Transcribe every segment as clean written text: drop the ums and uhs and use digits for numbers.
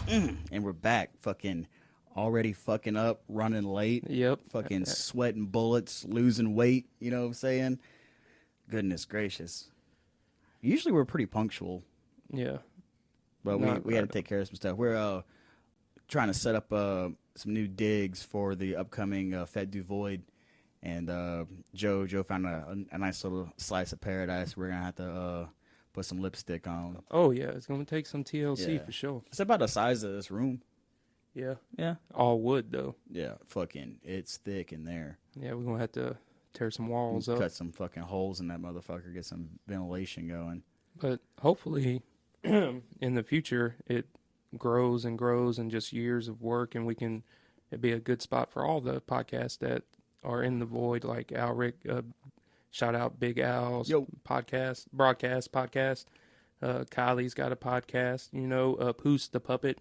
And we're back, fucking already fucking up, running late. Yep. Fucking sweating bullets, losing weight, you know what I'm saying? Goodness gracious. Usually we're pretty punctual. Yeah. But we had to take care of some stuff. We're trying to set up some new digs for the upcoming Fête du Void. And Joe found a nice little slice of paradise. We're going to have to put some lipstick on. Oh, yeah. It's going to take some TLC for sure. It's about the size of this room. Yeah. Yeah. All wood, though. Yeah. Fucking, it's thick in there. Yeah, we're going to have to tear some walls up. Cut some fucking holes in that motherfucker. Get some ventilation going. But hopefully, in the future, it grows and grows and just years of work, and it'd be a good spot for all the podcasts that are in the void, like Alric, shout out Big Al's broadcast podcast. Kylie's got a podcast, Poos the Puppet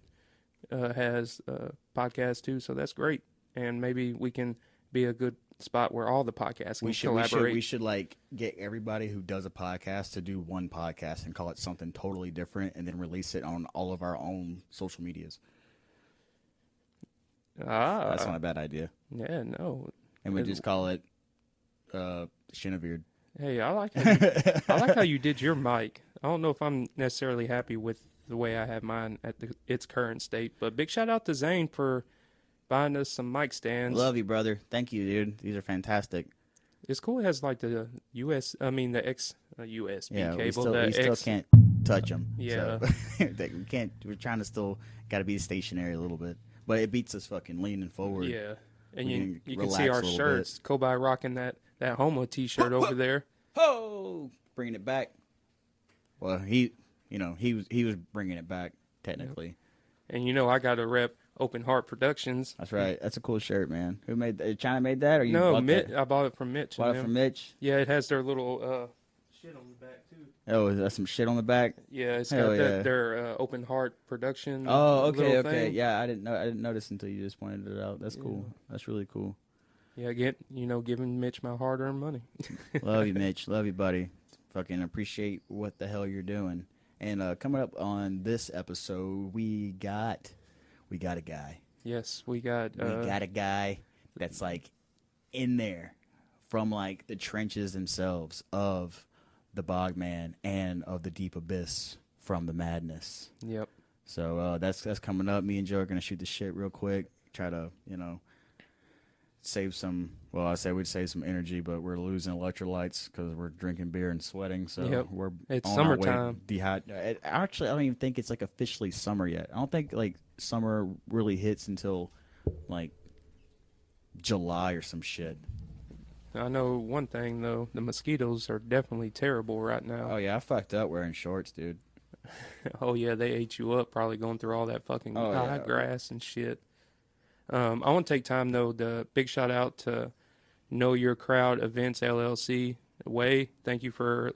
has a podcast too, so that's great. And maybe we can be a good spot where all the podcasts can collaborate. We should like get everybody who does a podcast to do one podcast and call it something totally different and then release it on all of our own social medias. That's not a bad idea. Yeah, no. And we just call it Shinabeard. Hey, I like how you did your mic. I don't know if I'm necessarily happy with the way I have mine at its current state, but big shout out to Zane for buying us some mic stands. Love you, brother. Thank you, dude. These are fantastic. It's cool. It has like the USB cable. We still can't touch them. Yeah, so we can't. We're trying to still got to be stationary a little bit, but it beats us fucking leaning forward. Yeah. And you can see our shirts. Kobi rocking that Homo T-shirt over there. Oh, bringing it back. Well, he was bringing it back technically. And I got to rep Open Heart Productions. That's right. That's a cool shirt, man. Who made that? China made that, or you? No, bought I bought it from Mitch. Bought it from Mitch. Yeah, it has their little shit on the back too. Oh, is that some shit on the back? Yeah, it's got their Open Heart Production. Oh, okay. Thing. Yeah, I didn't notice until you just pointed it out. That's cool. That's really cool. Yeah, giving Mitch my hard-earned money. Love you, Mitch. Love you, buddy. Fucking appreciate what the hell you're doing. And coming up on this episode, we got a guy. Yes, we got a guy that's like in there from like the trenches themselves of the Bogman and of the deep abyss from the madness. Yep. So that's coming up. Me and Joe are gonna shoot the shit real quick. Try to save some. Well, I say we'd save some energy, but we're losing electrolytes because we're drinking beer and sweating. So it's on summertime. Actually, I don't even think it's like officially summer yet. I don't think like summer really hits until like July or some shit. I know one thing though, the mosquitoes are definitely terrible right now. Oh yeah, I fucked up wearing shorts, dude. Oh yeah, they ate you up probably going through all that fucking high grass and shit. I want to take time though to big shout out to Know Your Crowd Events LLC. Way, thank you for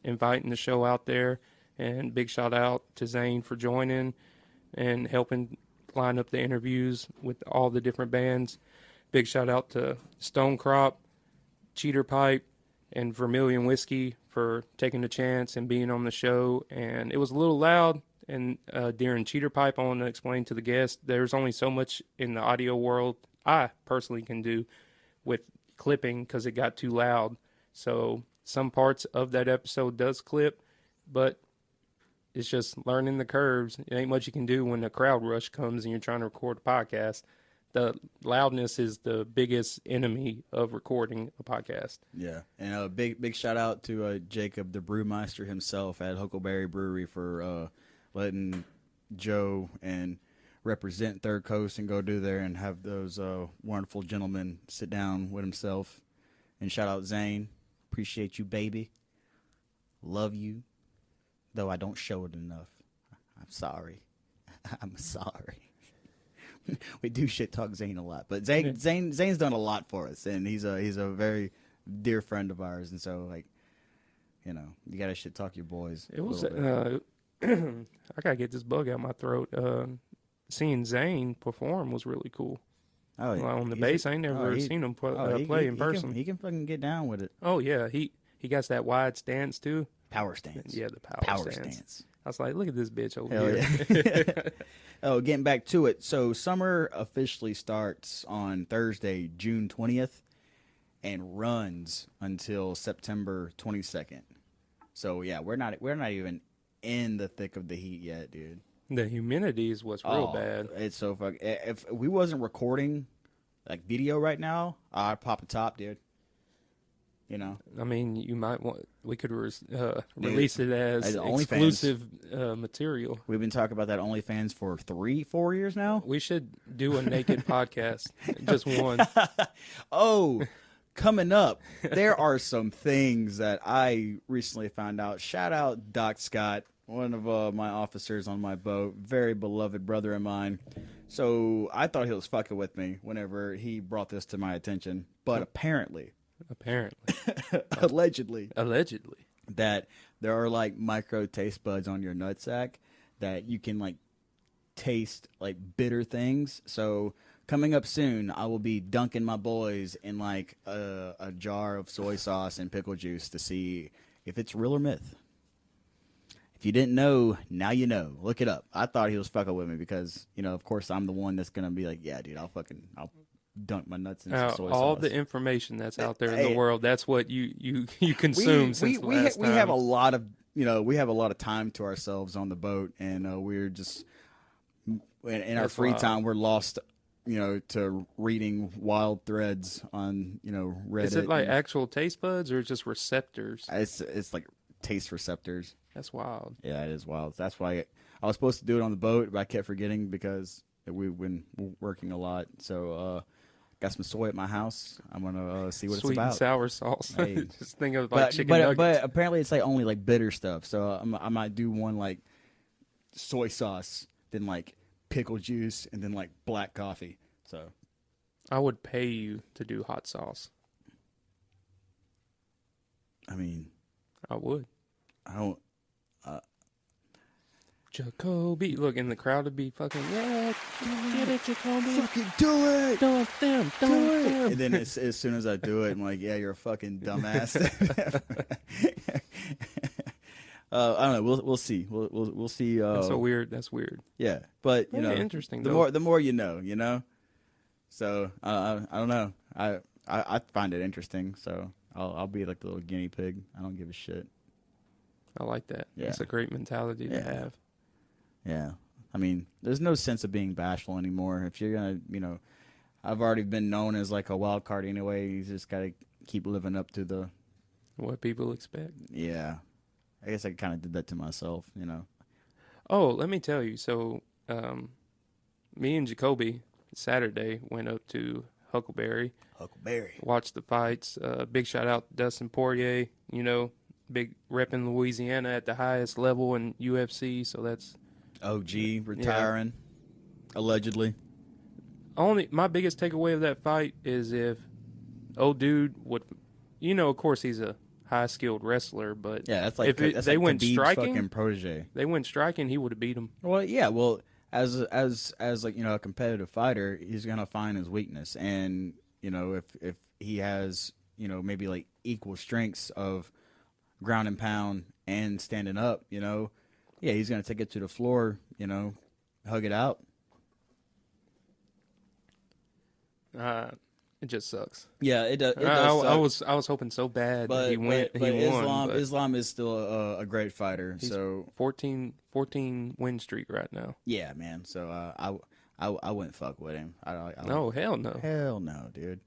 inviting the show out there, and big shout out to Zane for joining and helping line up the interviews with all the different bands. Big shout out to Stone Crop, Cheater Pipe, and Vermilion Whiskey for taking the chance and being on the show. And it was a little loud. And during Cheater Pipe, I want to explain to the guests, there's only so much in the audio world I personally can do with clipping because it got too loud. So some parts of that episode does clip, but it's just learning the curves. It ain't much you can do when the crowd rush comes and you're trying to record a podcast. The loudness is the biggest enemy of recording a podcast. Yeah, and a big shout out to Jacob, the brewmeister himself at Huckleberry Brewery for letting Joe and represent Third Coast and go do there and have those wonderful gentlemen sit down with himself. And shout out Zane. Appreciate you, baby. Love you. Though I don't show it enough. I'm sorry. I'm sorry. We do shit talk Zane a lot. But Zane's done a lot for us, and he's a very dear friend of ours, and so you gotta shit talk your boys. It was I gotta get this bug out my throat. Seeing Zane perform was really cool. Oh, yeah. On the bass, I ain't never seen him play in person. He can fucking get down with it. Oh yeah, he got that wide stance too. Power stance. Yeah, the power stance. I was like, look at this bitch over Hell here. yeah. Oh, getting back to it. So summer officially starts on Thursday, June 20th, and runs until September 22nd. So yeah, we're not even in the thick of the heat yet, dude. The humidity is what's real bad. It's so fuck. If we wasn't recording like video right now, I'd pop a top, dude. You know. I mean, you might want. We could release it as OnlyFans. exclusive material. We've been talking about that OnlyFans for 4 years now. We should do a naked podcast, just one. Oh, coming up, there are some things that I recently found out. Shout out Doc Scott, one of my officers on my boat, very beloved brother of mine. So I thought he was fucking with me whenever he brought this to my attention, but apparently, allegedly, that there are like micro taste buds on your nutsack that you can like taste like bitter things. So coming up soon, I will be dunking my boys in like a jar of soy sauce and pickle juice to see if it's real or myth. If you didn't know, now you know. Look it up. I thought he was fucking with me because, you know, of course I'm the one that's gonna be like, yeah, dude, I'll dunk my nuts in some soy all sauce. the information that's out there in the world, that's what you consume since the last time. We have a lot of, you know, we have a lot of time to ourselves on the boat, and we're just in our free time we're lost, you know, to reading wild threads on, you know, Reddit. Is it like actual taste buds or just receptors? It's like taste receptors. That's wild. Yeah, it is wild. That's why I was supposed to do it on the boat, but I kept forgetting because we've been working a lot. So got some soy at my house. I'm gonna see what Sweet it's about. And sour sauce. Hey. Just think of like chicken nuggets. But apparently it's like only like bitter stuff. So I might do one like soy sauce, then like pickle juice, and then like black coffee. So I would pay you to do hot sauce. I mean, I would. I don't. Jacoby, look, in the crowd would be fucking, yeah, get it, Jacoby. Fucking do it. Don't them. And then as soon as I do it, I'm like, yeah, you're a fucking dumbass. I don't know. We'll see. We'll see. That's so weird. That's weird. Yeah, but you know, interesting. The more you know, you know. So I don't know. I find it interesting. So I'll be like the little guinea pig. I don't give a shit. I like that. Yeah. It's a great mentality to have. Yeah. I mean, there's no sense of being bashful anymore. If you're going to, you know, I've already been known as like a wild card anyway. You just got to keep living up to what people expect. Yeah. I guess I kind of did that to myself, you know. Oh, let me tell you. So, me and Jacoby Saturday went up to Huckleberry. Watched the fights. Big shout out to Dustin Poirier, you know. Big repping Louisiana at the highest level in UFC, so that's OG retiring, allegedly. My biggest takeaway of that fight is if old dude would, you know, of course he's a high skilled wrestler, but yeah, that's like if they went Khabib's striking, fucking protege. They went striking, he would have beat him. Well, yeah, well, as like, you know, a competitive fighter, he's gonna find his weakness, and you know, if he has, you know, maybe like equal strengths of ground and pound and standing up, you know, yeah, he's gonna take it to the floor, you know, hug it out. It just sucks. Yeah, it does. I was hoping so bad that he won. Islam is still a great fighter. He's so 14 win streak right now. Yeah, man. So I wouldn't fuck with him. No, hell no. Hell no, dude.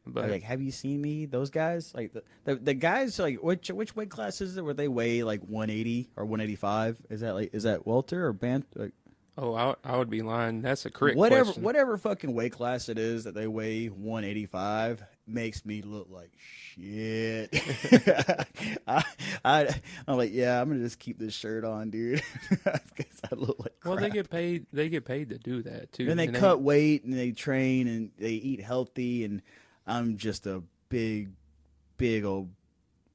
But like, have you seen me? Those guys, like the guys, like which weight class is it? Where they weigh like 180 or 185? Is that welter or bant? Like, oh, I would be lying. That's a correct question. question. Whatever fucking weight class it is that they weigh 185 makes me look like shit. I'm like, yeah, I'm gonna just keep this shirt on, dude. Because I look like crap. Well, they get paid. They get paid to do that too. And they cut weight and they train and they eat healthy, and I'm just a big old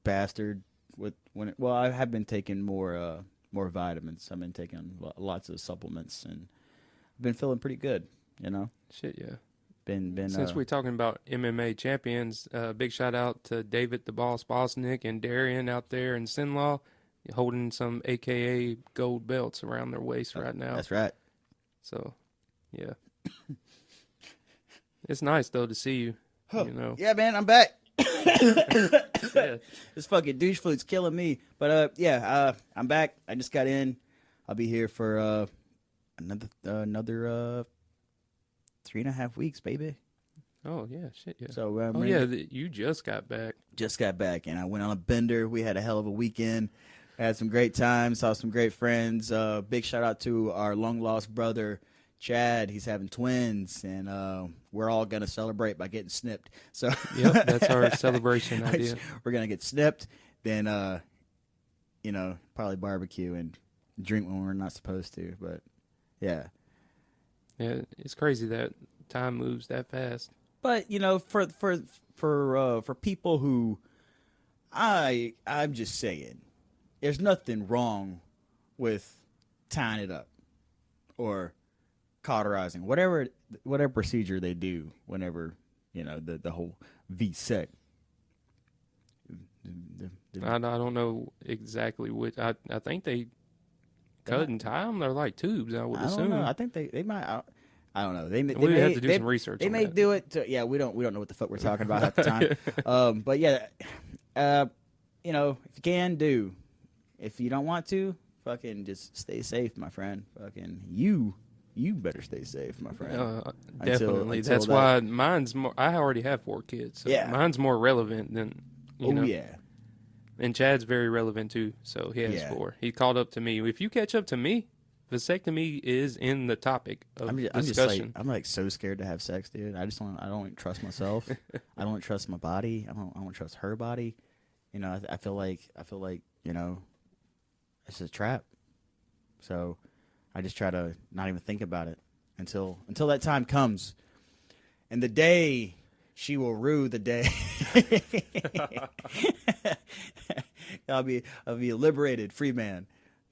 bastard. I have been taking more vitamins. I've been taking lots of supplements, and I've been feeling pretty good. You know. Shit, yeah. Since we're talking about MMA champions, big shout out to David the Boss Bosnick and Darian out there in Sinlaw. holding some AKA gold belts around their waist right now. That's right. So, yeah. It's nice, though, to see you, you know. Yeah, man, I'm back. Yeah. This fucking douche flute's killing me. But, I'm back. I just got in. I'll be here for another 3.5 weeks, baby. Oh, yeah, shit, yeah. So, you just got back. Just got back, and I went on a bender. We had a hell of a weekend. Had some great time, saw some great friends. Big shout out to our long-lost brother, Chad. He's having twins, and we're all going to celebrate by getting snipped. So, yep, that's our celebration idea. We're going to get snipped, then, probably barbecue and drink when we're not supposed to. But, yeah. Yeah, it's crazy that time moves that fast. But, for people who, I'm just saying, there's nothing wrong with tying it up or cauterizing, whatever procedure they do whenever, the whole V-sec. I don't know exactly which. I think they cut and tie them. They're like tubes, I would assume. Know. I think they might. I don't know. They we have to do some research. They may do it. We don't know what the fuck we're talking about half the time. But yeah, if you can do. If you don't want to, fucking just stay safe, my friend. Fucking you better stay safe, my friend. Definitely. That's why mine's more. I already have 4 kids. So yeah. Mine's more relevant than you know. Yeah. And Chad's very relevant too. So he has 4. He called up to me. If you catch up to me, vasectomy is in the topic of discussion. I'm like so scared to have sex, dude. I don't trust myself. I don't trust my body. I don't trust her body. I feel like it's a trap. So I just try to not even think about it until that time comes. And the day she will rue the day. I'll be a liberated free man.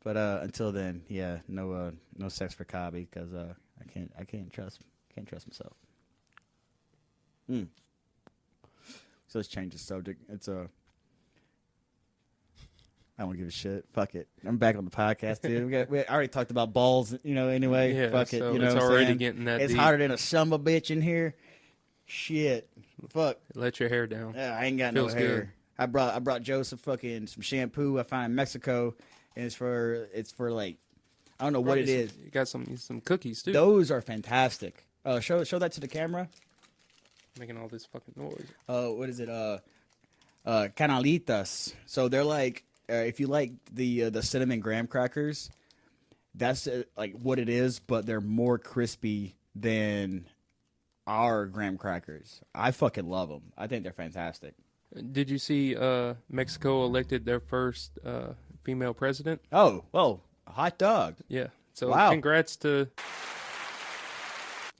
But until then, yeah, no sex for Kobi because I can't trust myself. So let's change the subject. It's I don't give a shit. Fuck it. I'm back on the podcast, dude. I already talked about balls, anyway. Yeah, fuck it. So it's already getting that It's deep. hotter than a summer bitch in here. Shit. Fuck. Let your hair down. Yeah, I ain't got Feels no hair. good. I brought Joe some shampoo I found in Mexico, and it's for like I don't know what it is. You got some cookies too. Those are fantastic. Show that to the camera. Making all this fucking noise. What is it? Canalitas. So they're like. If you like the cinnamon graham crackers, that's like what it is, but they're more crispy than our graham crackers. I fucking love them. I think they're fantastic. Did you see Mexico elected their first female president? Oh, well, hot dog. Yeah. So wow. Congrats to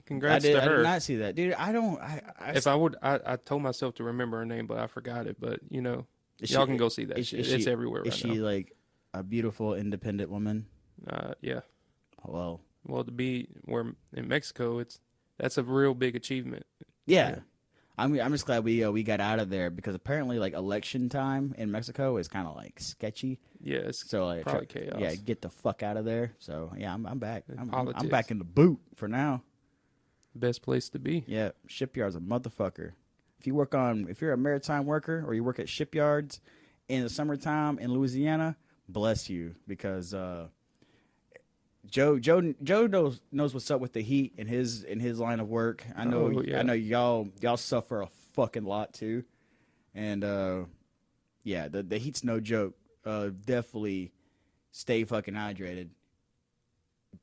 her. I did not see that, dude. I told myself to remember her name, but I forgot it. But y'all can go see that shit. It's everywhere right now. Is she like a beautiful, independent woman? Yeah. Well, to be in Mexico, that's a real big achievement. Yeah. I'm just glad we got out of there because apparently like election time in Mexico is kind of like sketchy. Yeah, it's so probably chaos. Yeah, get the fuck out of there. So yeah, I'm back. I'm back in the boot for now. Best place to be. Yeah, shipyard's a motherfucker. If you're a maritime worker or you work at shipyards in the summertime in Louisiana, bless you because Joe knows what's up with the heat in his line of work. I know y'all suffer a fucking lot too, and the heat's no joke. Definitely stay fucking hydrated.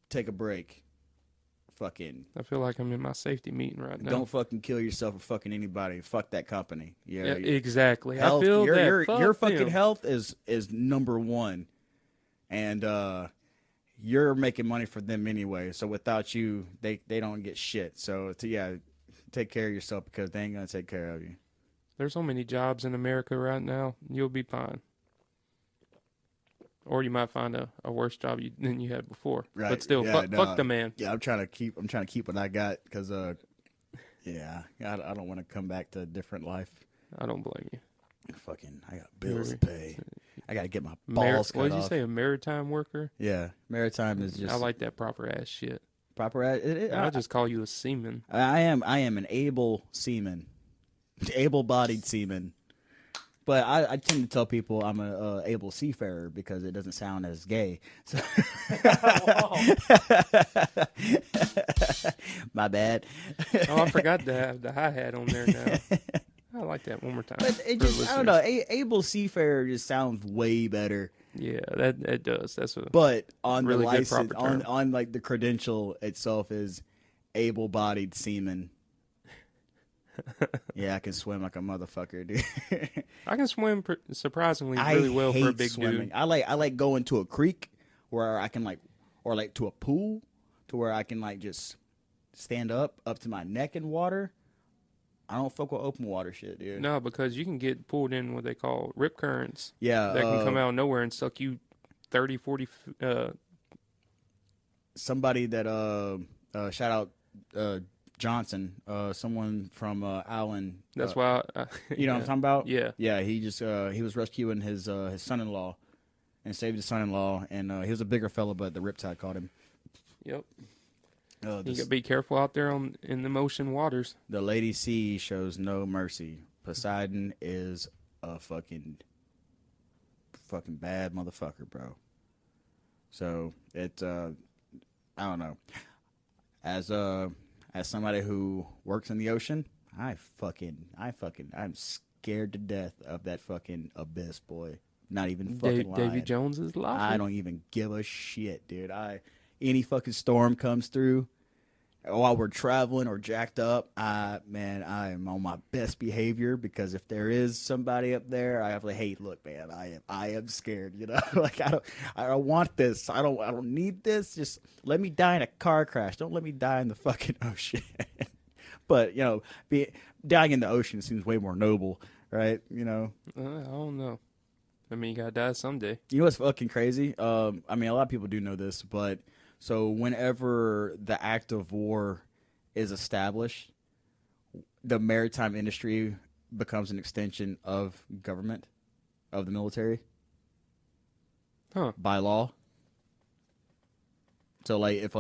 Take a break. Fucking. I feel like I'm in my safety meeting right now. Don't fucking kill yourself or fucking anybody. Fuck that company. Yeah, exactly. Health, I feel your fucking them. health is number one, and you're making money for them anyway. So without you, they don't get shit. So take care of yourself because they ain't gonna take care of you. There's so many jobs in America right now. You'll be fine. Or you might find a worse job than you had before. Right. But still, fuck the man. Yeah, I'm trying to keep what I got because, I don't want to come back to a different life. I don't blame you. I got bills to pay. I gotta get my balls cut off. What did you say? A maritime worker? Yeah, maritime is just. I like that proper ass shit. Proper. I'll just call you a seaman. I am an able seaman, able-bodied seaman. But I tend to tell people I'm a able seafarer because it doesn't sound as gay. So my bad. Oh, I forgot to have the hi-hat on there now. I like that one more time. But it just, I don't know, able seafarer just sounds way better. Yeah, that does. That's a but on really the license, good proper term. on like the credential itself is able-bodied seaman. Yeah, I can swim like a motherfucker, dude. I can swim surprisingly really well for a big swimming. dude. I like going to a creek where I can or to a pool to where I can just stand up to my neck in water. I don't fuck with open water shit, dude. No, because you can get pulled in what they call rip currents. Yeah. That can come out of nowhere and suck you 30, 40... somebody that, shout out Johnson, someone from Allen. That's why... you know what I'm talking about? Yeah. Yeah, he just he was rescuing his son-in-law and saved his son-in-law. And he was a bigger fella, but the riptide caught him. Yep. You gotta be careful out there in the ocean waters. The Lady Sea shows no mercy. Poseidon is a fucking bad motherfucker, bro. So it I don't know. As somebody who works in the ocean, I'm scared to death of that fucking abyss, boy. Not even fucking lying. Davy Jones is lying. I don't even give a shit, dude. Any fucking storm comes through while we're traveling or jacked up, I am on my best behavior, because if there is somebody up there, I have to, hey, look, man, I am scared, you know. Like I don't want this. I don't need this. Just let me die in a car crash. Don't let me die in the fucking ocean. But dying in the ocean seems way more noble, right? You know. I don't know. I mean, you gotta die someday. You know what's fucking crazy? I mean, a lot of people do know this, but so whenever the act of war is established, the maritime industry becomes an extension of government, of the military, by law. So, if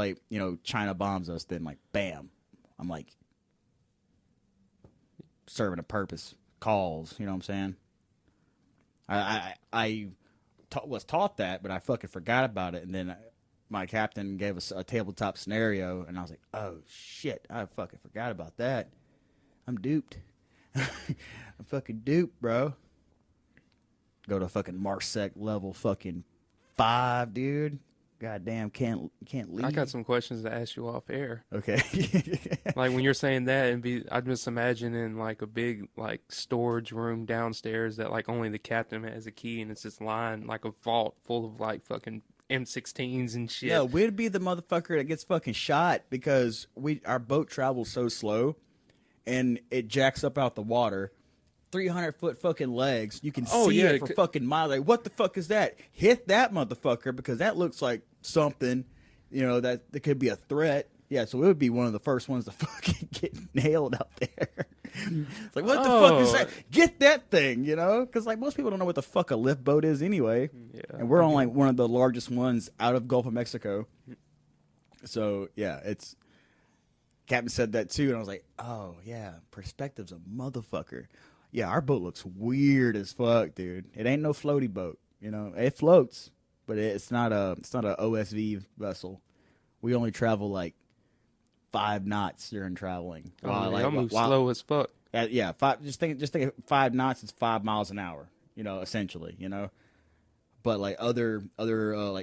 China bombs us, then bam, I'm serving a purpose. Calls, you know what I'm saying? I was taught that, but I fucking forgot about it, and then my captain gave us a tabletop scenario, and I was like, oh shit, I fucking forgot about that. I'm duped. I'm fucking duped, bro. Go to fucking Marsec level fucking 5, dude. Goddamn, can't leave. I got some questions to ask you off air. Okay. When you're saying that, I'm just imagining a big storage room downstairs that only the captain has a key, and it's just lying a vault full of fucking M16s and shit. Yeah, we'd be the motherfucker that gets fucking shot because our boat travels so slow, and it jacks up out the water. 300-foot fucking legs. You can see it for fucking miles. What the fuck is that? Hit that motherfucker, because that looks like something, that could be a threat. Yeah, so it would be one of the first ones to fucking get nailed out there. It's what the fuck is that? Get that thing, Because most people don't know what the fuck a lift boat is anyway. Yeah, and we're on one of the largest ones out of Gulf of Mexico. So yeah, Captain said that too, and I was like, oh yeah, perspective's a motherfucker. Yeah, our boat looks weird as fuck, dude. It ain't no floaty boat, It floats, but it's not a OSV vessel. We only travel 5 knots during traveling. I'll move slow as fuck. Yeah, just think 5 knots is 5 miles an hour, essentially, But other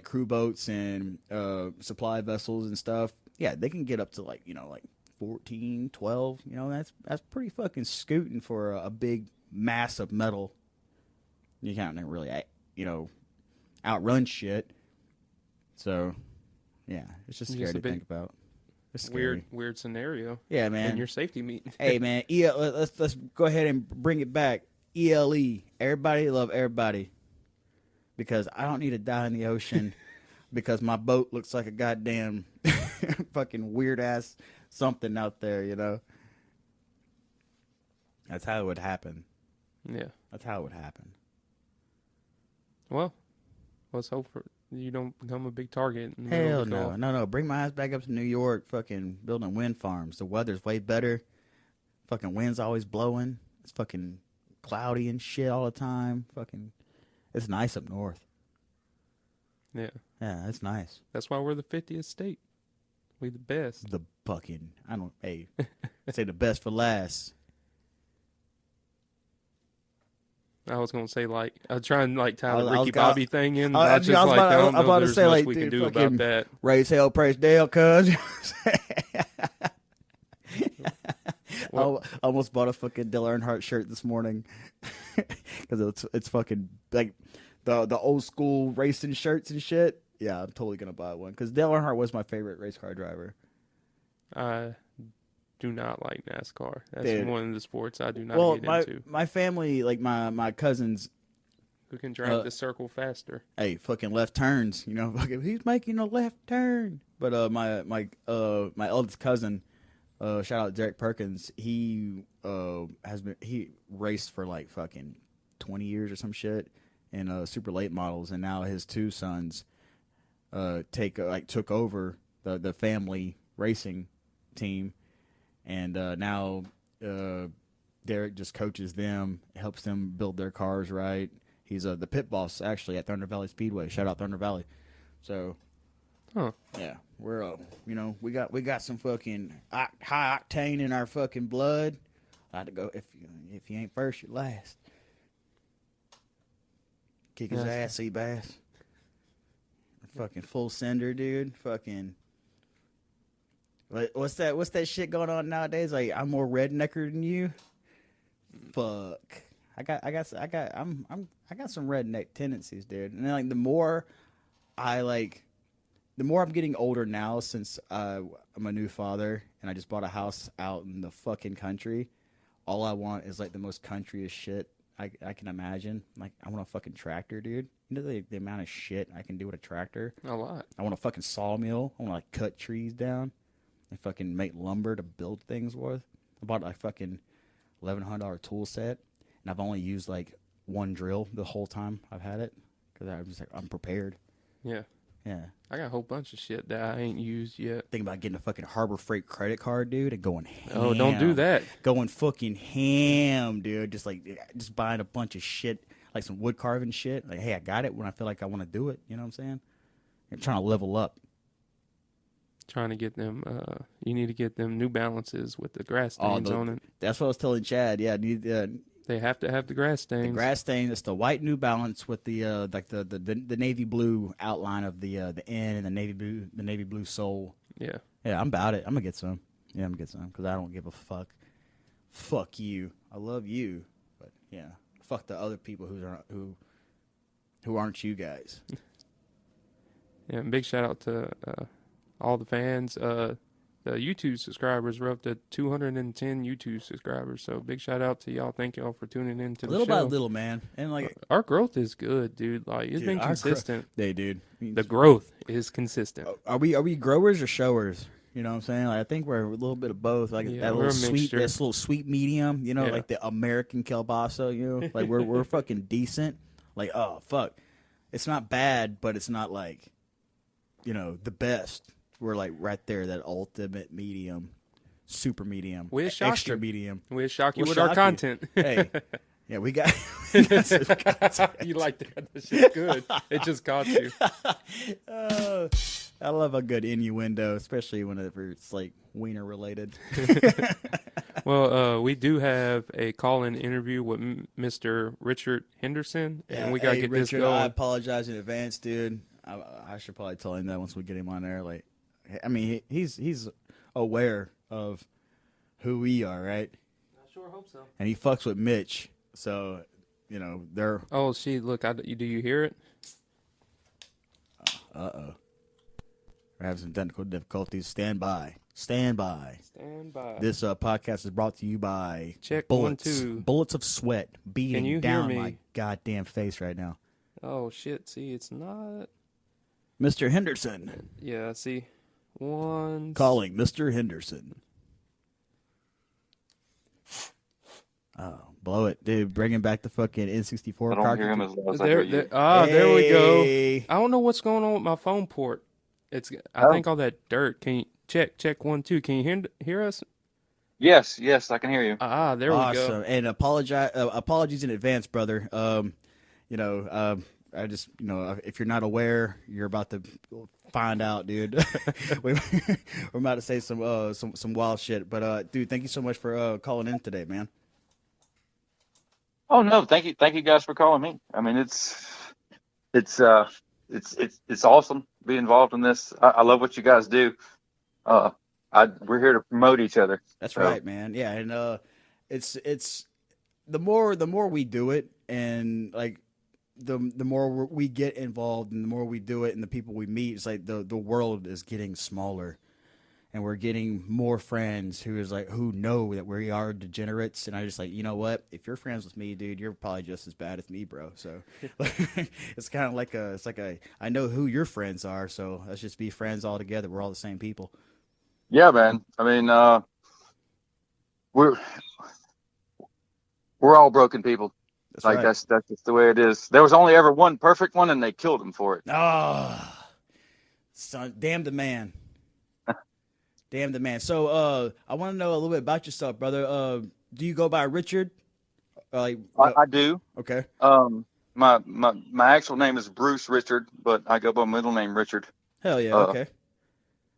crew boats and supply vessels and stuff, yeah, they can get up to 14, 12, that's pretty fucking scooting for a big mass of metal. You can't really, outrun shit. So, yeah, it's just scary to think about. It's scary. Weird scenario. Yeah, man. And your safety meet. Hey, man, let's go ahead and bring it back. ELE, everybody love everybody, because I don't need to die in the ocean because my boat looks like a goddamn fucking weird ass something out there, That's how it would happen. Yeah. That's how it would happen. Well, let's hope you don't become a big target. Hell no. No. Bring my ass back up to New York, fucking building wind farms. The weather's way better. Fucking wind's always blowing. It's fucking cloudy and shit all the time. Fucking, it's nice up north. Yeah. Yeah, it's nice. That's why we're the 50th state. We the best. The fucking, I say the best for last. I was gonna say like I was trying to like tie the Ricky Bobby thing in. I was about to say like, we dude, can do about that. Raise hell, praise Dale, cuz. I almost bought a fucking Dale Earnhardt shirt this morning because it's fucking like the old school racing shirts and shit. Yeah, I'm totally gonna buy one because Dale Earnhardt was my favorite race car driver. I do not like NASCAR. That's one of the sports I do not get into. My family, like my cousins, who can drive the circle faster. Hey, fucking left turns, you know, fucking he's making a left turn. But my eldest cousin, shout out Derek Perkins, he raced for like fucking 20 years or some shit in super late models, and now his two sons took over the family racing team. And now Derek just coaches them, helps them build their cars right. He's the pit boss, actually, at Thunder Valley Speedway. Shout out Thunder Valley. So, yeah, we're, we got some fucking high octane in our fucking blood. I had to go, if you ain't first, you're last. Kick his ass, Seabass. Fucking full sender, dude. Fucking... What's that shit going on nowadays? Like, I'm more rednecker than you. Fuck. I got some redneck tendencies, dude. And then, like, the more I'm getting older now, since I'm a new father and I just bought a house out in the fucking country, all I want is like the most countryest shit I can imagine. Like, I want a fucking tractor, dude. You know the amount of shit I can do with a tractor? A lot. I want a fucking sawmill. I want to like cut trees down and fucking make lumber to build things with. I bought a fucking $1,100 tool set, and I've only used like one drill the whole time I've had it because I'm just like, I'm prepared. Yeah. Yeah. I got a whole bunch of shit that I ain't used yet. Thinking about getting a fucking Harbor Freight credit card, dude, and going ham. Oh, don't do that. Going fucking ham, dude. Just buying a bunch of shit, like some wood carving shit. Like, hey, I got it when I feel like I want to do it. You know what I'm saying? I'm trying to level up. Trying to get them, you need to get them New Balances with the grass stains on it. That's what I was telling Chad. Yeah, they have to have the grass stains. The grass stain. It's the white New Balance with the like the navy blue outline of the N and the navy blue sole. Yeah, yeah. I'm about it. I'm gonna get some. Yeah, I'm gonna get some because I don't give a fuck. Fuck you. I love you, but yeah, fuck the other people who aren't you guys. Yeah, and big shout out to all the fans. The YouTube subscribers were up to 210 YouTube subscribers. So big shout out to y'all. Thank y'all for tuning in to the show. Little by little, man. And like our growth is good, dude. Like it's been consistent. Dude. The growth is consistent. Are we growers or showers? You know what I'm saying? Like, I think we're a little bit of both. Like that little sweet medium. You know, like the American kielbasa. You know, like we're fucking decent. Like, oh fuck, it's not bad, but it's not like, you know, the best. We're like right there, that ultimate medium, super medium, extra medium. We'll shock you with our content. Hey, yeah, we got some content. You like that? That shit's good. It just caught you. I love a good innuendo, especially whenever it's like wiener related. Well, we do have a call-in interview with Mr. Richard Henderson, and we got to get Richard, this going. I apologize in advance, dude. I should probably tell him that once we get him on there. Like, I mean, he's aware of who we are, right? I sure hope so. And he fucks with Mitch, so you know they're. Oh, look! Do you hear it? We're having some technical difficulties. Stand by. This podcast is brought to you by Check bullets. 1 2. Bullets of sweat beating down hear me? my goddamn face right now. Oh shit! See, it's not. Mr. Henderson. Yeah, see. One. Calling Mr. Henderson. Oh, Blow it, dude. Bringing back the fucking I N64 don't hear cartridge. him as loud as I hear you. There we go. Hey. I don't know what's going on with my phone port. I Oh, think all that dirt. Can you check 1 2? Can you hear us? yes, I can hear you. There we go. Awesome. And apologies in advance, brother. You know, I just, if you're not aware, you're about to find out, dude. We're about to say some wild shit. But dude, thank you so much for calling in today, man. Oh no, thank you guys for calling me. I mean, it's uh, it's awesome to be involved in this. I love what you guys do. Uh, we're here to promote each other. That's So right, man. Yeah, and it's the more we do it, and like the more we get involved, and the more we do it, and the people we meet, it's like the world is getting smaller, and we're getting more friends who know that we are degenerates. And I just like, you know what? If you're friends with me, dude, you're probably just as bad as me, bro. So it's kind of like I know who your friends are, so let's just be friends all together. We're all the same people. yeah, man. I mean, we're we're all broken people. That's Like right. that's just the way it is. There was only ever one perfect one, and they killed him for it. Ah, son, damn the man. Damn the man. So, I want to know a little bit about yourself, brother. Do you go by Richard? Like, I do. okay. Um, my actual name is Bruce Richard, but I go by my middle name Richard. Hell yeah. Uh, Okay.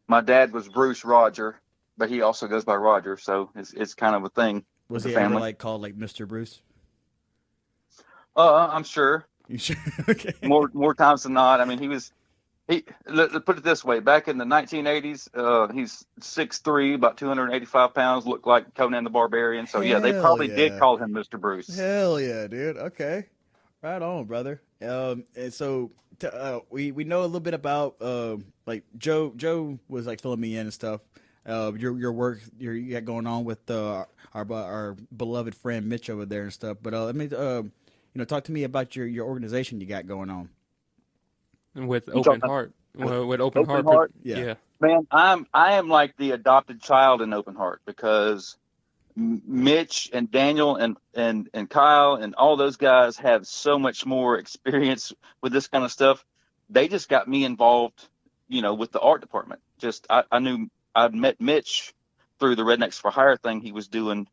my dad was Bruce Roger, but he also goes by Roger, so it's kind of a thing with Was the he ever family. like called like Mr. Bruce? I'm sure You sure? Okay. more times than not. I mean, let's put it this way. Back in the 1980s, he's 6'3", about 285 pounds, looked like Conan the Barbarian. So yeah, they Hell probably did yeah. call him Mr. Bruce. Hell yeah, dude. Okay. Right on, brother. And so we know a little bit about like Joe. Joe was like filling me in and stuff. Your work you got going on with our beloved friend Mitch over there and stuff. But let me talk to me about your organization you got going on. With You open talking heart. With With open Open heart. Heart? yeah. Yeah. Man, I am like the adopted child in Open Heart because Mitch and Daniel and Kyle and all those guys have so much more experience with this kind of stuff. They just got me involved, with the art department. Just I knew I'd met Mitch through the Rednecks for Hire thing he was doing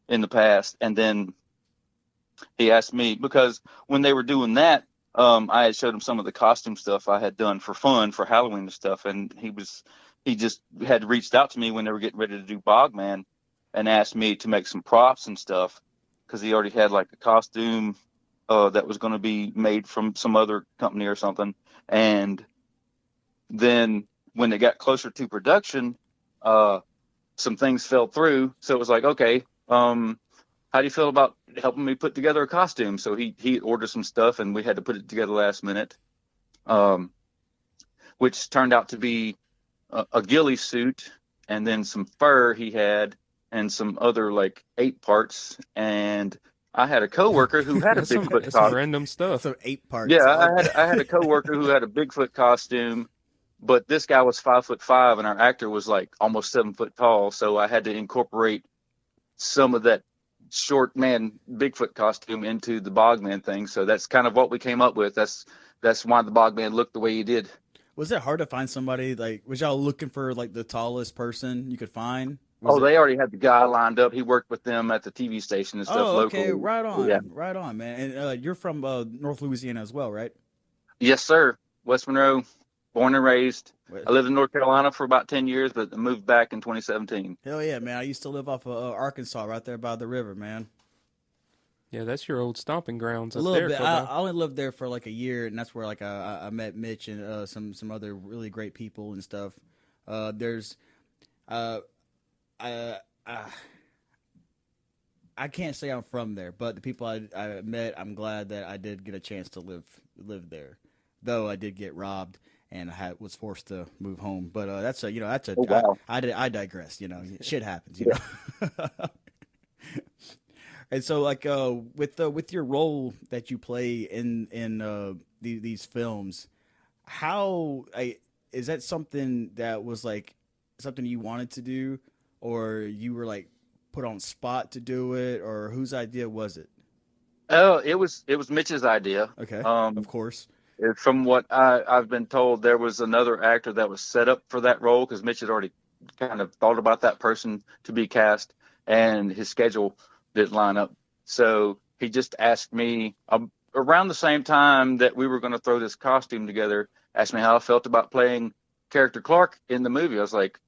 in the past, and then he asked me because when they were doing that, I had showed him some of the costume stuff I had done for fun for Halloween and stuff, and he just had reached out to me when they were getting ready to do Bogman, and asked me to make some props and stuff because he already had like a costume that was going to be made from some other company or something, and then when it got closer to production, uh, some things fell through, so it was like, okay. How do you feel about helping me put together a costume? So he ordered some stuff and we had to put it together last minute, um, which turned out to be a ghillie suit and then some fur he had and some other like 8 parts. And I had a coworker who had a Bigfoot That's some costume. random stuff. So 8 parts. Yeah, I had a coworker who had a Bigfoot costume, but this guy was 5'5" and our actor was like almost 7 foot tall. So I had to incorporate some of that short man Bigfoot costume into the Bogman thing. So that's kind of what we came up with. That's why the Bogman looked the way he did. Was it hard to find somebody like? Was y'all looking for like the tallest person you could find? Was Oh, it? they already had the guy lined up. He worked with them at the TV station and stuff Oh, okay. locally. Yeah. Right on, man. And you're from North Louisiana as well, right? Yes, sir. West Monroe, born and raised. What? I lived in North Carolina for about 10 years, but I moved back in 2017. Hell yeah, man. I used to live off of Arkansas, right there by the river, man. Yeah, that's your old stomping grounds A up little there, bit. I Kobo. only lived there for like a year, and that's where like I met Mitch and some other really great people and stuff. There's uh, I, I I can't say I'm from there, but the people I met, I'm glad that I did get a chance to live there. Though I did get robbed and was forced to move home. But that's a Oh, wow. I digress. Shit happens. Yeah. And so like with your role that you play in these films, how is that something that was like something you wanted to do, or you were like put on spot to do it, or whose idea was it? Oh, it was Mitch's idea. Okay, of course. From what I've been told, there was another actor that was set up for that role because Mitch had already kind of thought about that person to be cast, and his schedule didn't line up. So he just asked me around the same time that we were going to throw this costume together, asked me how I felt about playing character Clark in the movie. I was like,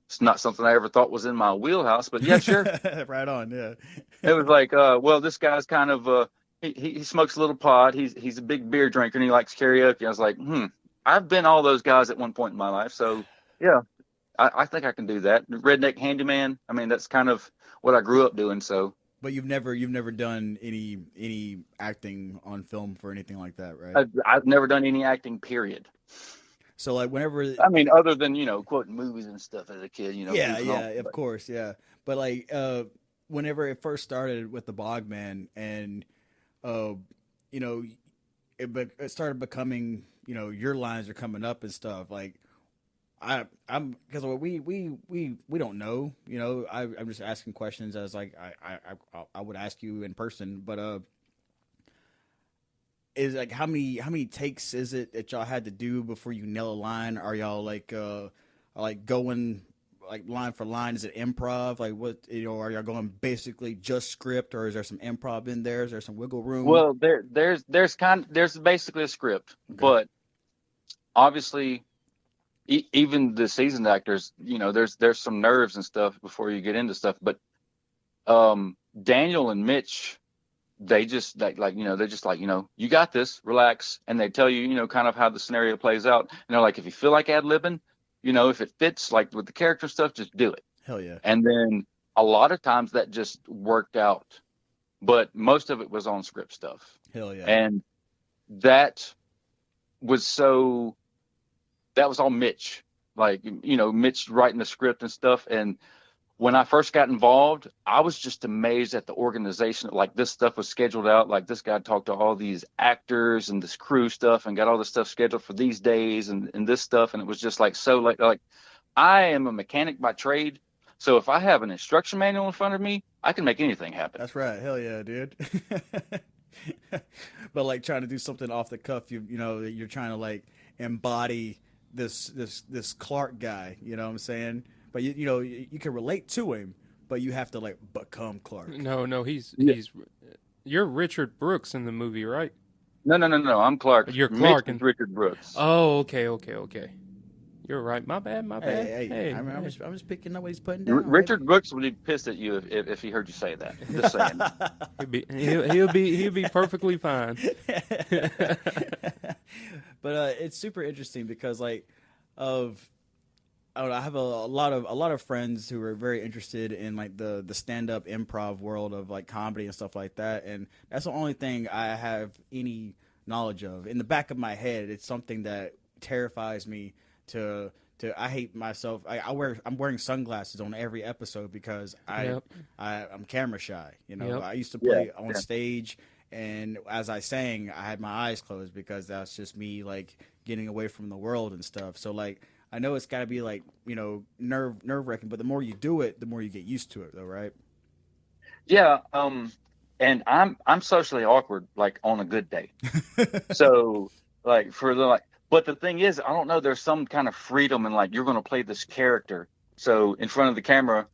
it's not something I ever thought was in my wheelhouse, but yeah, sure. Right on, yeah. It was like, well, this guy's kind of he smokes a little pot. He's a big beer drinker and he likes karaoke. I was like, I've been all those guys at one point in my life, so yeah, I think I can do that. Redneck handyman. I mean, that's kind of what I grew up doing. So, But you've never done any acting on film for anything like that, right? I've never done any acting, period. So like whenever, I mean, other than quoting movies and stuff as a kid, yeah, of course, yeah. But like whenever it first started with the Bogman, and you know, it started becoming, your lines are coming up and stuff. Like I'm because we don't know, I'm just asking questions as like I would ask you in person, but is like how many takes is it that y'all had to do before you nail a line? Are y'all like going like line for line? Is it improv? Like what, are y'all going basically just script, or is there some improv in there? Is there some wiggle room? Well, there's basically a script, Okay. but obviously even the seasoned actors, there's some nerves and stuff before you get into stuff. But Daniel and Mitch, they just they're just like, you got this, relax, and they tell you, kind of how the scenario plays out. And they're like, if you feel like ad-libbing, if it fits like with the character stuff, just do it. Hell yeah. And then a lot of times that just worked out, but most of it was on script stuff. Hell yeah. And that was all Mitch, like, Mitch writing the script and stuff. And when I first got involved, I was just amazed at the organization. Like, this stuff was scheduled out. Like, this guy talked to all these actors and this crew stuff and got all this stuff scheduled for these days and this stuff. And it was just like, so like I am a mechanic by trade. So if I have an instruction manual in front of me, I can make anything happen. That's right. Hell yeah, dude. But like trying to do something off the cuff, you're trying to like embody this Clark guy, you know what I'm saying? But you can relate to him, but you have to like become Clark. No, he's you're Richard Brooks in the movie, right? No, I'm Clark. You're Clark and Richard Brooks. Oh, okay. You're right. My bad. Hey, I'm just picking up what he's putting down. Richard Brooks would be pissed at you if he heard you say that. Just saying. he'll be perfectly fine. But it's super interesting because I have a lot of friends who are very interested in like the stand up improv world of like comedy and stuff like that, and that's the only thing I have any knowledge of. In the back of my head, it's something that terrifies me. I hate myself. I'm wearing sunglasses on every episode because I'm camera shy. I used to play on stage, and as I sang, I had my eyes closed because that's just me like getting away from the world and stuff. So like I know it's got to be like nerve wracking, but the more you do it, the more you get used to it, though, right? Yeah. And I'm socially awkward like on a good day. So like but the thing is, I don't know, there's some kind of freedom in like, you're going to play this character. So in front of the camera,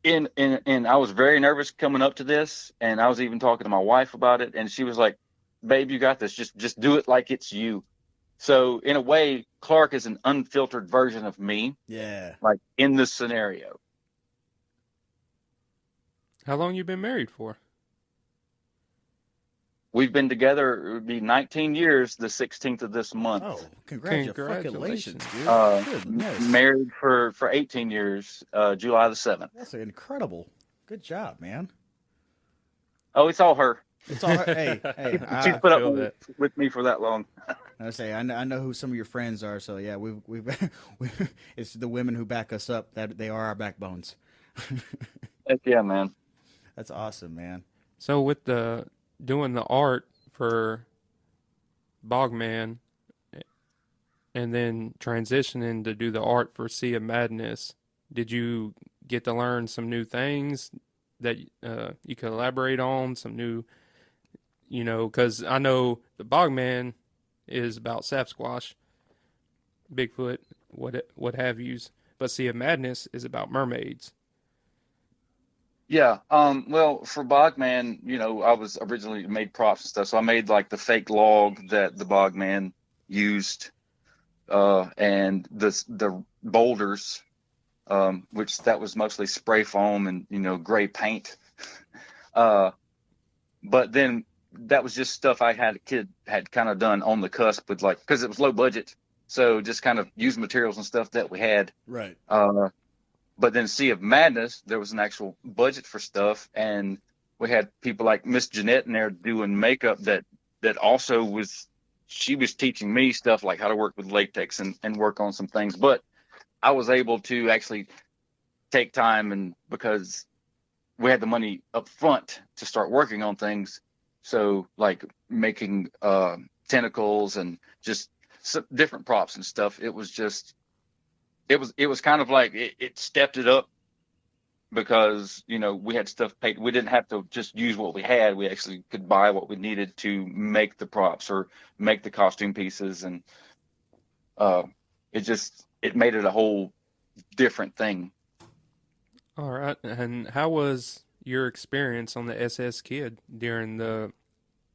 and I was very nervous coming up to this. And I was even talking to my wife about it. And she was like, babe, you got this. Just do it like it's you. So in a way, Clark is an unfiltered version of me. Yeah. Like in this scenario. How long you been married for? We've been together, it would be 19 years the 16th of this month. Oh, congratulations, dude. Married for 18 years, July the 7th. That's incredible. Good job, man. Oh, it's all her. It's all her. Hey. She's put up with me for that long. I know who some of your friends are, so yeah, we've it's the women who back us up, that they are our backbones. Heck yeah, man. That's awesome, man. So with doing the art for Bogman and then transitioning to do the art for Sea of Madness, did you get to learn some new things that you could elaborate on, some new, because I know the Bogman is about Sasquatch, Bigfoot, what have yous, but Sea of Madness is about mermaids. Yeah. Well, for Bogman, I was originally made props and stuff, so I made like the fake log that the Bogman used, and the boulders, which that was mostly spray foam and gray paint. But then that was just stuff I had kind of done on the cusp with, like, because it was low budget, so just kind of used materials and stuff that we had. Right. But then Sea of Madness, there was an actual budget for stuff, and we had people like Miss Jeanette in there doing makeup that also she was teaching me stuff like how to work with latex and work on some things. But I was able to actually take time, and because we had the money up front to start working on things, so like making tentacles and just some different props and stuff, it was kind of like it stepped it up, because we had stuff paid. We didn't have to just use what we had. We actually could buy what we needed to make the props or make the costume pieces, and it made it a whole different thing. All right, and how was your experience on the SS Kid during the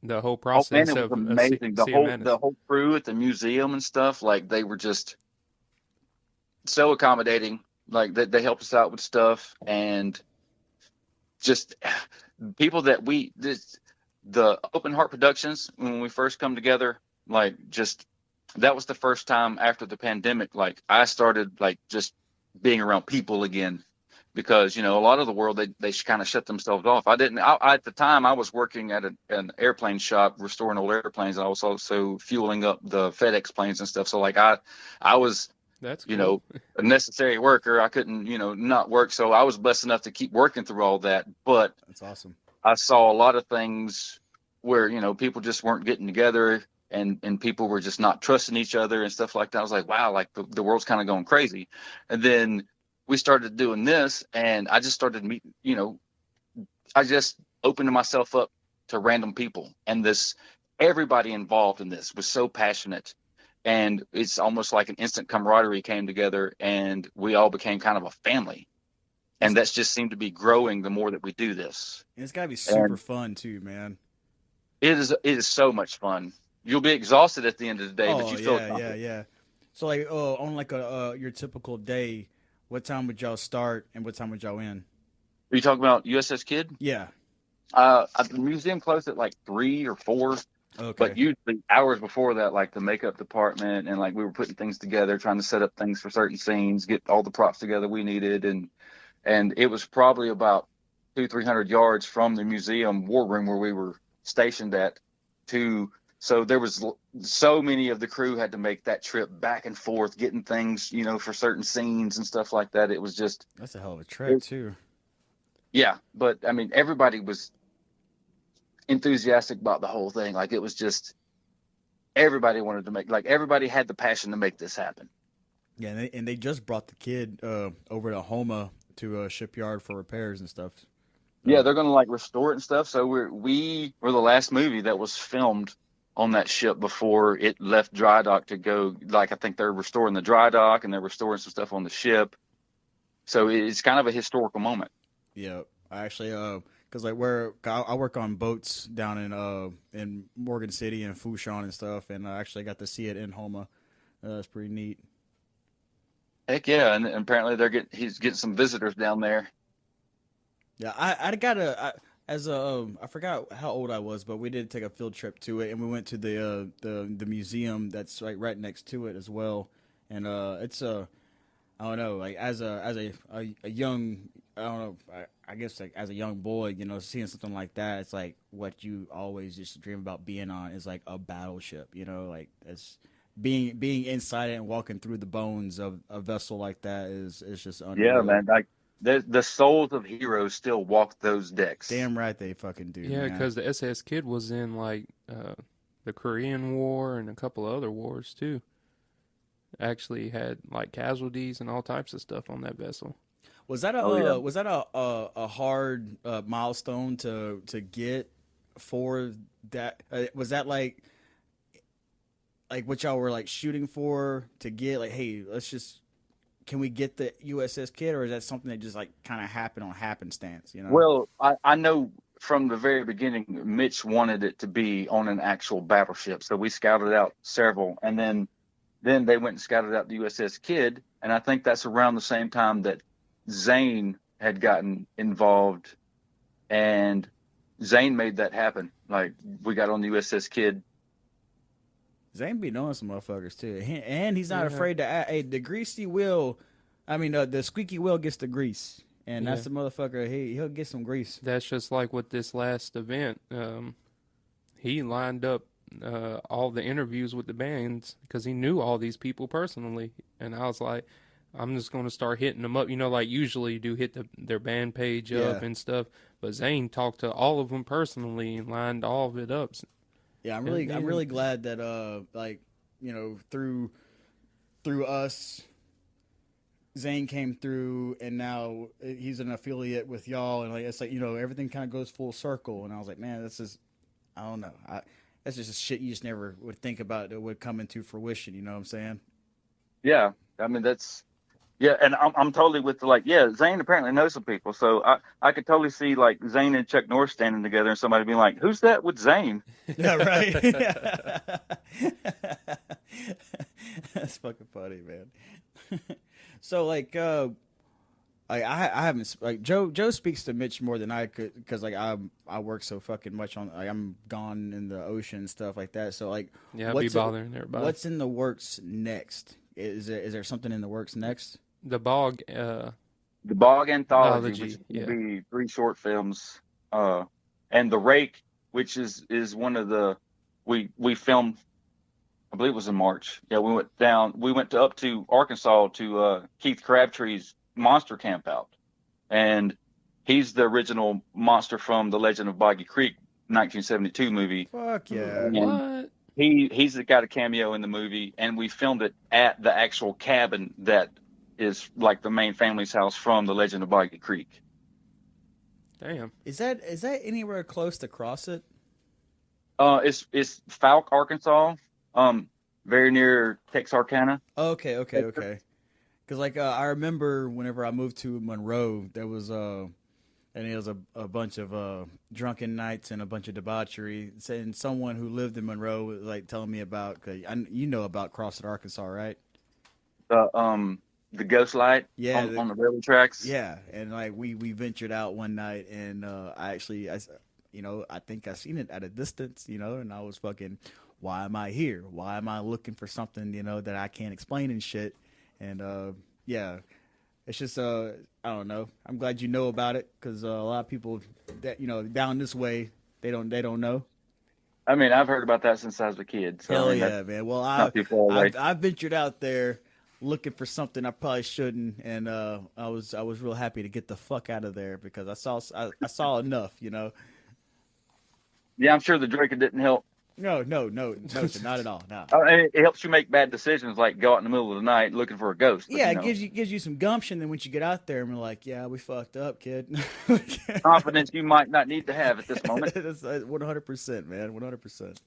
whole process? Oh man, it was of amazing. Sea of Madness? The whole crew at the museum and stuff, like, they were just so accommodating. Like, they helped us out with stuff, and just people that the Open Heart Productions, when we first come together, like, just that was the first time after the pandemic, like, I started like just being around people again, because a lot of the world, they kind of shut themselves off. At the time, I was working at an airplane shop restoring old airplanes, and I was also fueling up the FedEx planes and stuff. So like I was, That's cool. a necessary worker. I couldn't, not work. So I was blessed enough to keep working through all that. But That's awesome. I saw a lot of things where, people just weren't getting together, and people were just not trusting each other and stuff like that. I was like, wow, like the world's kind of going crazy. And then we started doing this, and I just started meeting, I just opened myself up to random people, and everybody involved in this was so passionate. And it's almost like an instant camaraderie came together, and we all became kind of a family. And that's just seemed to be growing the more that we do this. And it's got to be super fun too, man. It is so much fun. You'll be exhausted at the end of the day, but you feel yeah. So like, on like your typical day, what time would y'all start and what time would y'all end? Are you talking about USS Kid? Yeah. The museum closed at like 3 or 4. Okay. But usually hours before that, like the makeup department, and like we were putting things together, trying to set up things for certain scenes, get all the props together we needed, and it was probably about 200-300 yards from the museum war room where we were stationed at. So there was so many of the crew had to make that trip back and forth, getting things, for certain scenes and stuff like that. It was just, that's a hell of a trek too. Yeah, but I mean, everybody was enthusiastic about the whole thing. Like, it was just, everybody wanted to everybody had the passion to make this happen. Yeah, and they just brought the kid over to Homa to a shipyard for repairs and stuff. Yeah, they're gonna like restore it and stuff. So we were the last movie that was filmed on that ship before it left dry dock to go. Like, I think they're restoring the dry dock, and they're restoring some stuff on the ship. So it's kind of a historical moment. Yeah, I actually because like I work on boats down in Morgan City and Fushan and stuff, and I actually got to see it in Homa. It's pretty neat. Heck yeah, and apparently he's getting some visitors down there. Yeah, I forgot how old I was, but we did take a field trip to it, and we went to the museum that's right next to it as well, and it's I don't know, like as a young, I don't know, I guess like as a young boy, seeing something like that, it's like what you always just dream about being on is like a battleship, like it's being inside it and walking through the bones of a vessel like that is just unreal. Yeah, man, like the souls of heroes still walk those decks. Damn right they fucking do. Yeah, because the SS Kid was in like the Korean War and a couple of other wars too. Actually had like casualties and all types of stuff on that vessel. Was that a hard milestone to get for that? Was that like what y'all were like shooting for to get? Like, hey, can we get the USS Kid, or is that something that just like kind of happened on happenstance? You know? Well, I know from the very beginning, Mitch wanted it to be on an actual battleship, so we scouted out several, and then they went and scouted out the USS Kid, and I think that's around the same time that Zane had gotten involved, and Zane made that happen. Like, we got on the USS Kid. Zane be knowing some motherfuckers too, and he's not afraid to add. Hey, the greasy wheel, the squeaky wheel gets the grease, and that's the motherfucker. He'll get some grease. That's just like with this last event. He lined up all the interviews with the bands because he knew all these people personally, and I was like, I'm just going to start hitting them up. You know, like usually you do hit their band page up and stuff, but Zane talked to all of them personally and lined all of it up. Yeah, I'm really glad that through us, Zane came through, and now he's an affiliate with y'all, and like it's like everything kind of goes full circle. And I was like, man, this is, I don't know, that's just shit you just never would think about that would come into fruition. You know what I'm saying? Yeah, I mean and I'm totally with Zane apparently knows some people, so I could totally see like Zane and Chuck Norris standing together and somebody being like, "Who's that with Zane?" Yeah, right. That's fucking funny, man. So I haven't Joe speaks to Mitch more than I could because I work so fucking much on I'm gone in the ocean and stuff like that. So I'll be bothering everybody. What's in the works next? Is there something in the works next? The Bog Anthology, which will be 3 short films, and The Rake, which is one of the we filmed. I believe it was in March. Yeah, we went up to Arkansas to Keith Crabtree's monster camp out, and he's the original monster from The Legend of Boggy Creek 1972 movie. Fuck yeah! What? He's got a cameo in the movie, and we filmed it at the actual cabin that is like the main family's house from The Legend of Boggy Creek. Damn. Is that anywhere close to Crossett? It's Fouke, Arkansas. Very near Texarkana. Okay. Because I remember whenever I moved to Monroe, there was and it was a bunch of drunken nights and a bunch of debauchery. And someone who lived in Monroe was like telling me about, about Crossett, Arkansas, right? The Ghost Light, on the railroad tracks. Yeah, and we ventured out one night, and I think I seen it at a distance, and I was fucking, why am I here? Why am I looking for something, that I can't explain and shit? And it's just I don't know. I'm glad you know about it because a lot of people that down this way they don't know. I mean, I've heard about that since I was a kid. So, hell yeah, man. Well, I ventured out there looking for something I probably shouldn't, and I was real happy to get the fuck out of there because I saw enough, Yeah, I'm sure the drinking didn't help. No, sir, not at all. No. It helps you make bad decisions, like go out in the middle of the night looking for a ghost. Yeah, it gives you some gumption. Then once you get out there, and we're like, yeah, we fucked up, kid. Confidence you might not need to have at this moment. That's 100%, man, 100%.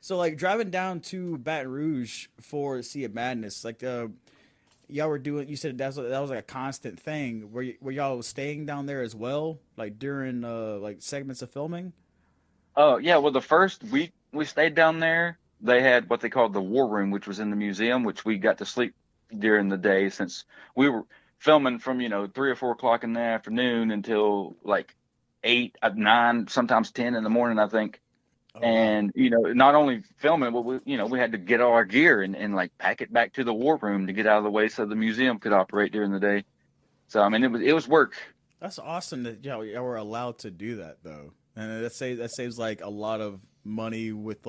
So, driving down to Baton Rouge for Sea of Madness, y'all were doing. You said that was like a constant thing. Were y'all staying down there as well, during segments of filming? Oh yeah. Well, the first week we stayed down there, they had what they called the war room, which was in the museum, which we got to sleep during the day since we were filming from 3 or 4 o'clock in the afternoon until 8, 9, sometimes 10 in the morning, I think. Oh, and not only filming, but we had to get all our gear and pack it back to the war room to get out of the way so the museum could operate during the day. So I mean, it was work. That's awesome that y'all were allowed to do that though, and that saves a lot of money with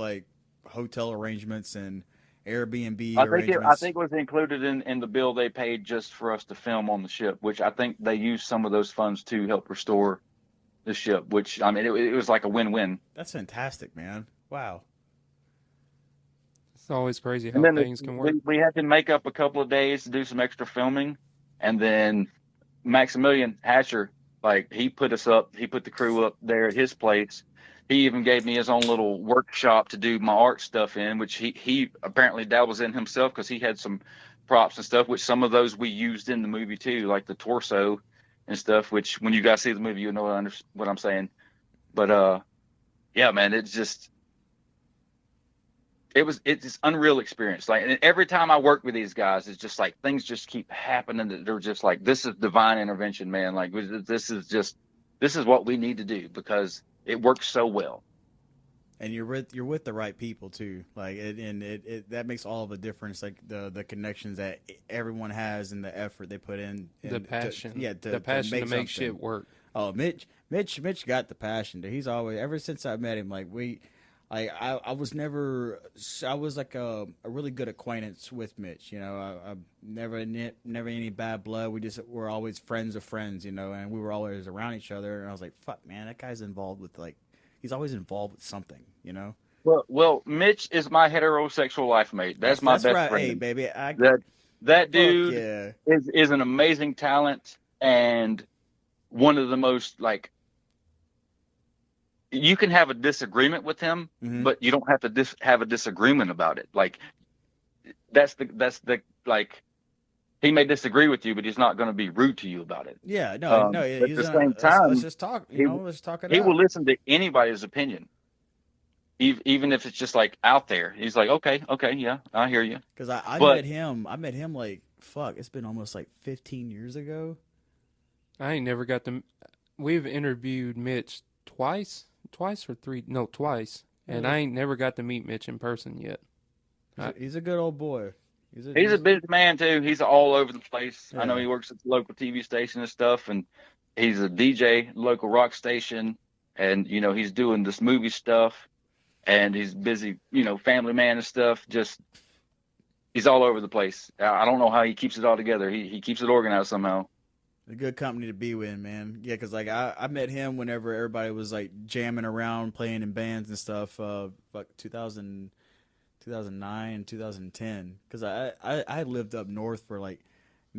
hotel arrangements and Airbnb arrangements. I think it was included in the bill they paid just for us to film on the ship, which I think they used some of those funds to help restore the ship, which I mean, it was like a win-win. That's fantastic, man. Wow. It's always crazy how things can work. We had to make up a couple of days to do some extra filming, And then Maximilian Hatcher, like he put the crew up there at his place. He even gave me his own little workshop to do my art stuff in, which he apparently dabbles in himself because he had some props and stuff, which some of those we used in the movie too, like the torso and stuff. Which when you guys see the movie, you'll know what I'm saying. But yeah, man, it's unreal experience. Like, and every time I work with these guys, it's just like things just keep happening that they're just like, this is divine intervention, man. Like this is what we need to do because it works so well. And you're with the right people too. Like it that makes all of the difference. Like the connections that everyone has and the effort they put in. The passion. The passion to make shit work. Oh, Mitch got the passion. Dude. He's always, ever since I met him, like I was like a really good acquaintance with Mitch. You know, I never any bad blood. We're always friends of friends. You know, and we were always around each other. And I was like, fuck, man, that guy's involved with he's always involved with something. You know. Well, Mitch is my heterosexual life mate. That's my best right. friend. Hey, baby, that dude is an amazing talent and one of the most like. You can have a disagreement with him, but you don't have to have a disagreement about it. Like that's the like he may disagree with you, but he's not going to be rude to you about it. Yeah, no. At the same time, let's just talk. Let's talk it out. He will listen to anybody's opinion, even if it's just like out there. He's like, okay, yeah, I hear you. Because I met him like fuck. It's been almost like 15 years ago. I ain't never got to. We've interviewed Mitch twice, and I ain't never got to meet Mitch in person yet. He's a good old boy. He's a busy man too. He's all over the place. Yeah. I know he works at the local TV station and stuff, and he's a DJ, local rock station, and you know he's doing this movie stuff, and he's busy, you know, family man and stuff. Just he's all over the place. I don't know how he keeps it all together. He keeps it organized somehow. A good company to be with, man. Yeah, because like I met him whenever everybody was like jamming around, playing in bands and stuff. 2009, 2010. Because I lived up north for like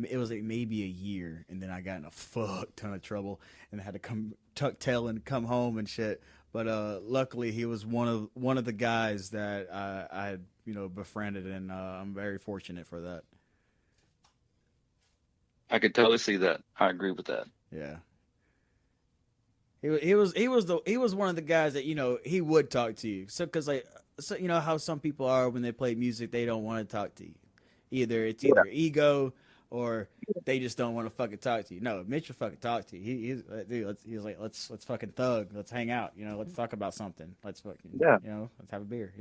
it was like maybe a year, and then I got in a fuck ton of trouble and had to tuck tail and come home and shit. But luckily, he was one of the guys that I befriended, and I'm very fortunate for that. I could totally see that. I agree with that. Yeah. He was one of the guys that he would talk to you. So because you know how some people are when they play music, they don't want to talk to you. It's either ego or they just don't want to fucking talk to you. No, Mitch will fucking talk to you. He's like let's fucking thug. Let's hang out. Let's talk about something. Let's fucking let's have a beer.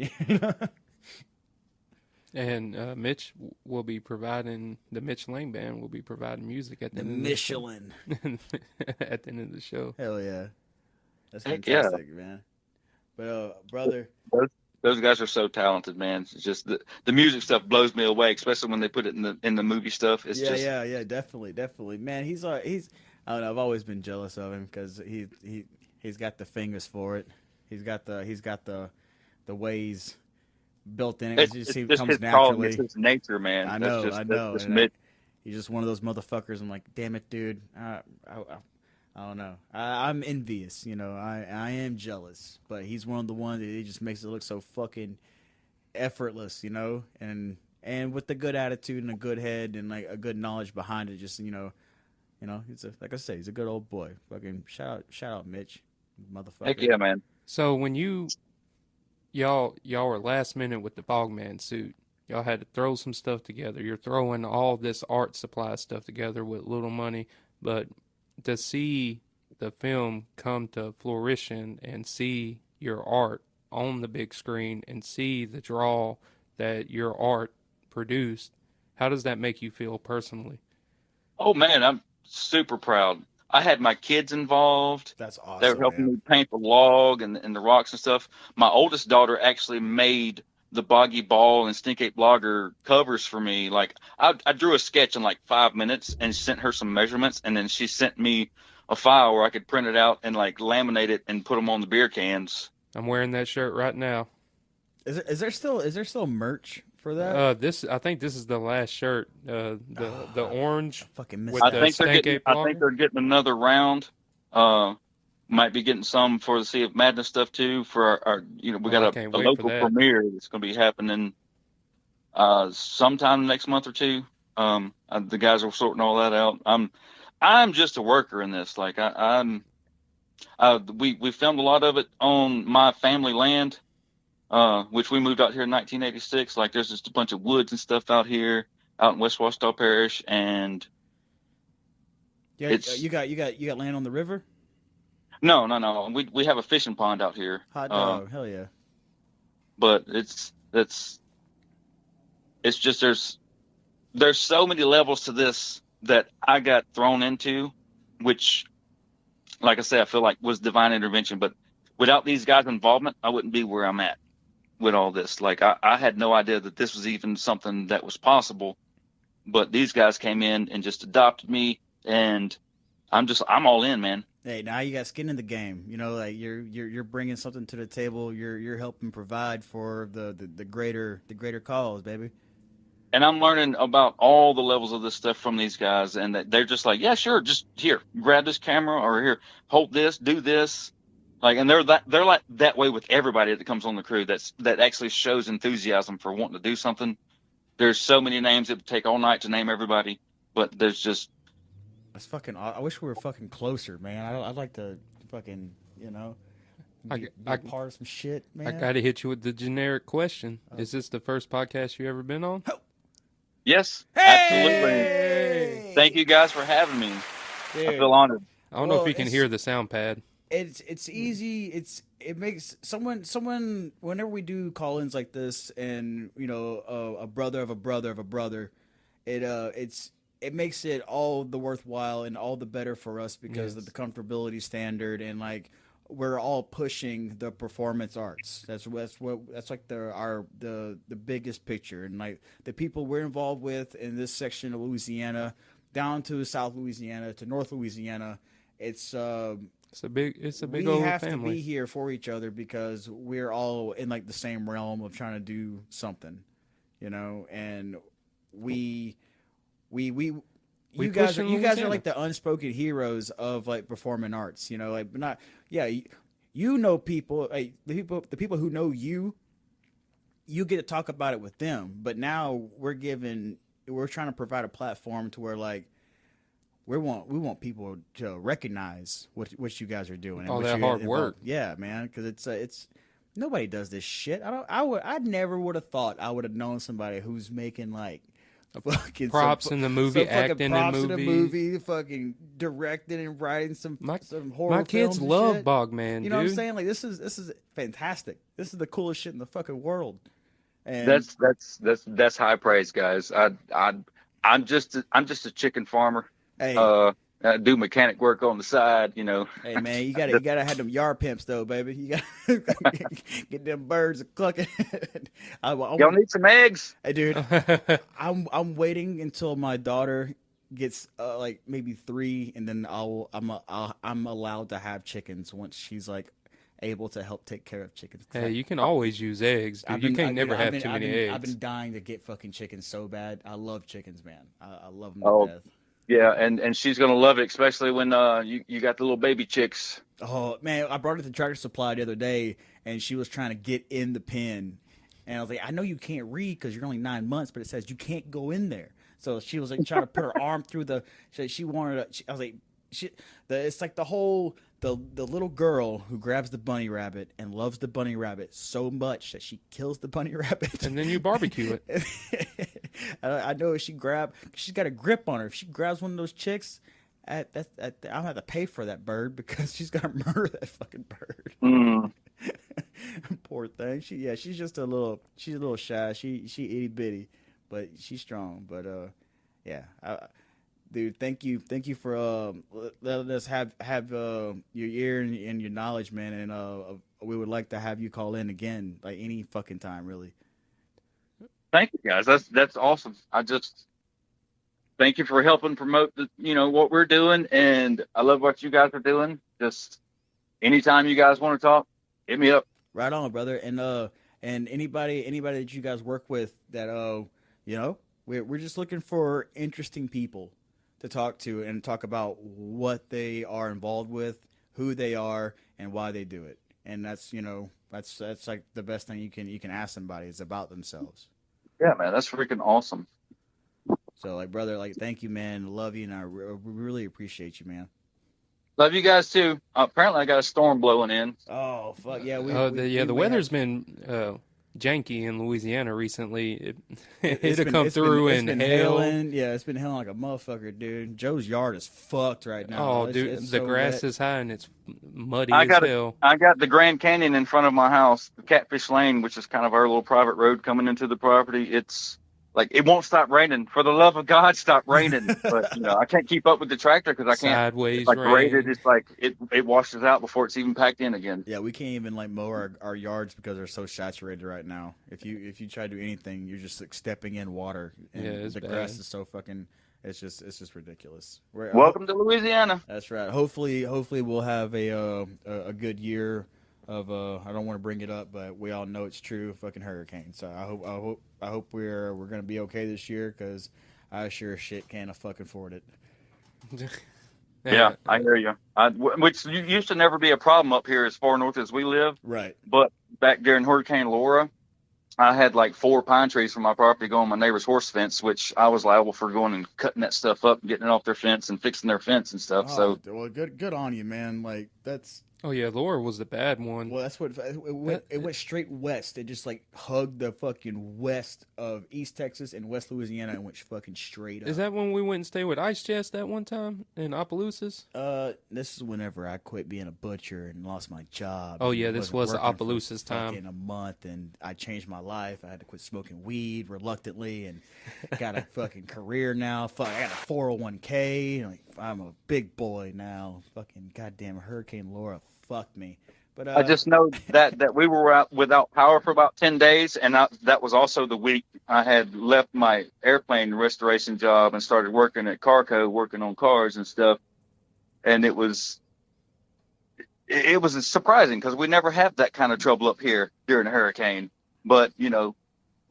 And Mitch will be providing, the Mitch Laing Band will be providing music at the end Michelin. At the end of the show. Hell yeah. That's fantastic, man. But brother. Those guys are so talented, man. It's just the music stuff blows me away, especially when they put it in the movie stuff. It's definitely. Man, he's I don't know, I've always been jealous of him because he's got the fingers for it. He's got the ways built in it. It just comes naturally. It's his nature, man. I know. He's just one of those motherfuckers. I'm like, damn it, dude. I don't know. I'm envious. I am jealous. But he's one of the ones that he just makes it look so fucking effortless. And with the good attitude and a good head and like a good knowledge behind it. Just he's like I say, he's a good old boy. Fucking shout out, Mitch, motherfucker. Heck yeah, man. So when y'all were last minute with the Bogman suit. Y'all had to throw some stuff together. You're throwing all this art supply stuff together with little money, but to see the film come to fruition and see your art on the big screen and see the draw that your art produced, how does that make you feel personally? Oh man, I'm super proud. I had my kids involved. That's awesome. They were helping me paint the log and the rocks and stuff. My oldest daughter actually made the Boggy Ball and Stink Ape Blogger covers for me. Like I drew a sketch in like 5 minutes and sent her some measurements, and then she sent me a file where I could print it out and like laminate it and put them on the beer cans. I'm wearing that shirt right now. Is there still merch for that? I think this is the last shirt. The orange I fucking missed with I that. the think they're Stank getting. Ape I think logo. they're getting another round. Might be getting some for the Sea of Madness stuff too. For our we Oh, I got can't a wait for local that. premiere that's going to be happening sometime next month or two. The guys are sorting all that out. I'm just a worker in this. Like we filmed a lot of it on my family land, which we moved out here in 1986. Like there's just a bunch of woods and stuff out here, out in West Washita Parish, and Yeah, it's you got land on the river. no. We have a fishing pond out here, Hot dog, hell yeah. but it's just there's so many levels to this that I got thrown into, which, like I said, I feel like was divine intervention. But without these guys' involvement, I wouldn't be where I'm at with all this. Like I had no idea that this was even something that was possible. But these guys came in and just adopted me, and I'm all in, man. Hey, now you got skin in the game. You know, like you're bringing something to the table. You're helping provide for the greater cause, baby. And I'm learning about all the levels of this stuff from these guys, and they're just like, yeah, sure, just here, grab this camera, or here, hold this, do this. Like, and they're like that way with everybody that comes on the crew. That actually shows enthusiasm for wanting to do something. There's so many names it would take all night to name everybody, but there's just That's fucking. I wish we were fucking closer, man. I'd like to fucking be a part of some shit, man. I gotta hit you with the generic question. Is this the first podcast you ever been on? yes, Hey! absolutely. Thank you guys for having me. Dude. I feel honored. I don't know if you can hear the sound pad. It's easy. It makes someone whenever we do call-ins like this, and a brother of a brother of a brother, it makes it all the worthwhile and all the better for us because of the comfortability standard, and like we're all pushing the performance arts. That's like the biggest picture, and like the people we're involved with in this section of Louisiana, down to South Louisiana to North Louisiana. It's a big we old have family. To be here for each other because we're all in like the same realm of trying to do something, and you guys are like the unspoken heroes of like performing arts, like, but not, yeah, people, like the people who know you get to talk about it with them, but now we're trying to provide a platform to where like we want people to recognize what you guys are doing. All that hard work. Yeah, man, because it's nobody does this shit. I never would have thought I would have known somebody who's making like fucking props in the movie, acting props in the movie, fucking directing and writing some horror. My kids love Bogman. You know what I'm saying? Like this is fantastic. This is the coolest shit in the fucking world. And that's high praise, guys. I'm just a chicken farmer. Hey. I do mechanic work on the side, Hey man, you gotta have them yard pimps though, baby. You gotta get them birds clucking. Y'all need some eggs. Hey dude, I'm waiting until my daughter gets like maybe 3, and then I'm allowed to have chickens once she's like able to help take care of chickens. Hey, you can always use eggs, dude. You can't never have too many eggs. I've been dying to get fucking chickens so bad. I love chickens, man. I love them to death. Yeah, and she's gonna love it, especially when you got the little baby chicks. Oh man, I brought it to Tractor Supply the other day, and she was trying to get in the pen, and I was like, I know you can't read because you're only 9 months, but it says you can't go in there. So she was like trying to put her arm through the. She wanted. I was like, it's like the little girl who grabs the bunny rabbit and loves the bunny rabbit so much that she kills the bunny rabbit, and then you barbecue it. I know she's got a grip on her. If she grabs one of those chicks, I'll have to pay for that bird because she's gonna murder that fucking bird. Mm. Poor thing. She's just a little shy. She itty bitty, but she's strong. But dude, thank you for letting us have your ear and your knowledge, man. And we would like to have you call in again, like any fucking time, really. Thank you, guys. That's awesome. I just thank you for helping promote what we're doing, and I love what you guys are doing. Just anytime you guys want to talk, hit me up. Right on, brother. And And anybody that you guys work with that, you know, we're just looking for interesting people to talk to and talk about what they are involved with, who they are, and why they do it. And that's, you know, that's like the best thing you can ask somebody is about themselves. Yeah, man, that's freaking awesome. So, like, brother, like, thank you, man. Love you, and I really appreciate you, man. Love you guys too. Apparently, I got a storm blowing in. Oh fuck yeah, the weather's been janky in Louisiana recently. It'll come through and hail. Yeah, it's been hailing like a motherfucker, dude. Joe's yard is fucked right now. Oh, dude, it's the so grass wet. is high and it's muddy as hell. I got the Grand Canyon in front of my house, Catfish Lane, which is kind of our little private road coming into the property. It's like it won't stop raining. For the love of God, stop raining! But you know, I can't keep up with the tractor because I can't. Sideways like rain. graded, it's like it washes out before it's even packed in again. Yeah, we can't even like mow our yards because they're so saturated right now. If you try to do anything, you're just like stepping in water. And yeah, the grass is so fucking. It's just ridiculous. Welcome to Louisiana. That's right. Hopefully we'll have a good year of I don't want to bring it up, but we all know it's true. Fucking hurricane. So I hope we're gonna be okay this year because I sure as shit can't fucking afford it. Yeah, I hear you. Which used to never be a problem up here as far north as we live. Right. But back during Hurricane Laura, I had like 4 pine trees from my property go on my neighbor's horse fence, which I was liable for going and cutting that stuff up and getting it off their fence and fixing their fence and stuff. Oh, so well, good on you, man. Like that's. Oh yeah, Laura was the bad one. Well, that's what it went straight west. It just like hugged the fucking west of East Texas and West Louisiana and went fucking straight up. Is that when we went and stayed with Ice Chest that one time in Opelousas? This is whenever I quit being a butcher and lost my job. Oh yeah, this was Opelousas time. In a month, and I changed my life. I had to quit smoking weed reluctantly, and got a fucking career now. Fuck, I got a 401k. Like I'm a big boy now. Fucking goddamn Hurricane Laura. Fuck me. But I just know that we were out without power for about 10 days, and that was also the week I had left my airplane restoration job and started working at Carco, working on cars and stuff. And it was surprising because we never have that kind of trouble up here during a hurricane. But you know,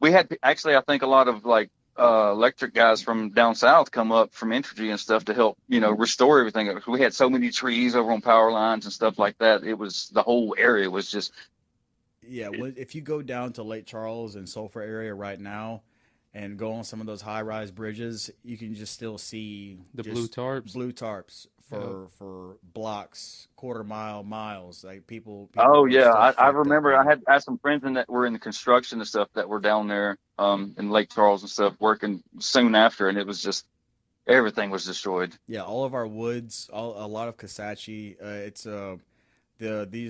we had actually I think a lot of like electric guys from down south come up from Entergy and stuff to help, you know, restore everything. We had so many trees over on power lines and stuff like that. It was the whole area was just. Yeah, if you go down to Lake Charles and Sulphur area right now, and go on some of those high-rise bridges, you can just still see the blue tarps. Blue tarps for blocks, miles. Like people oh yeah, I remember. I had some friends that were in the construction and stuff that were down there in Lake Charles and stuff working soon after, and it was just everything was destroyed. Yeah, all of our woods, a lot of Kasatchee. It's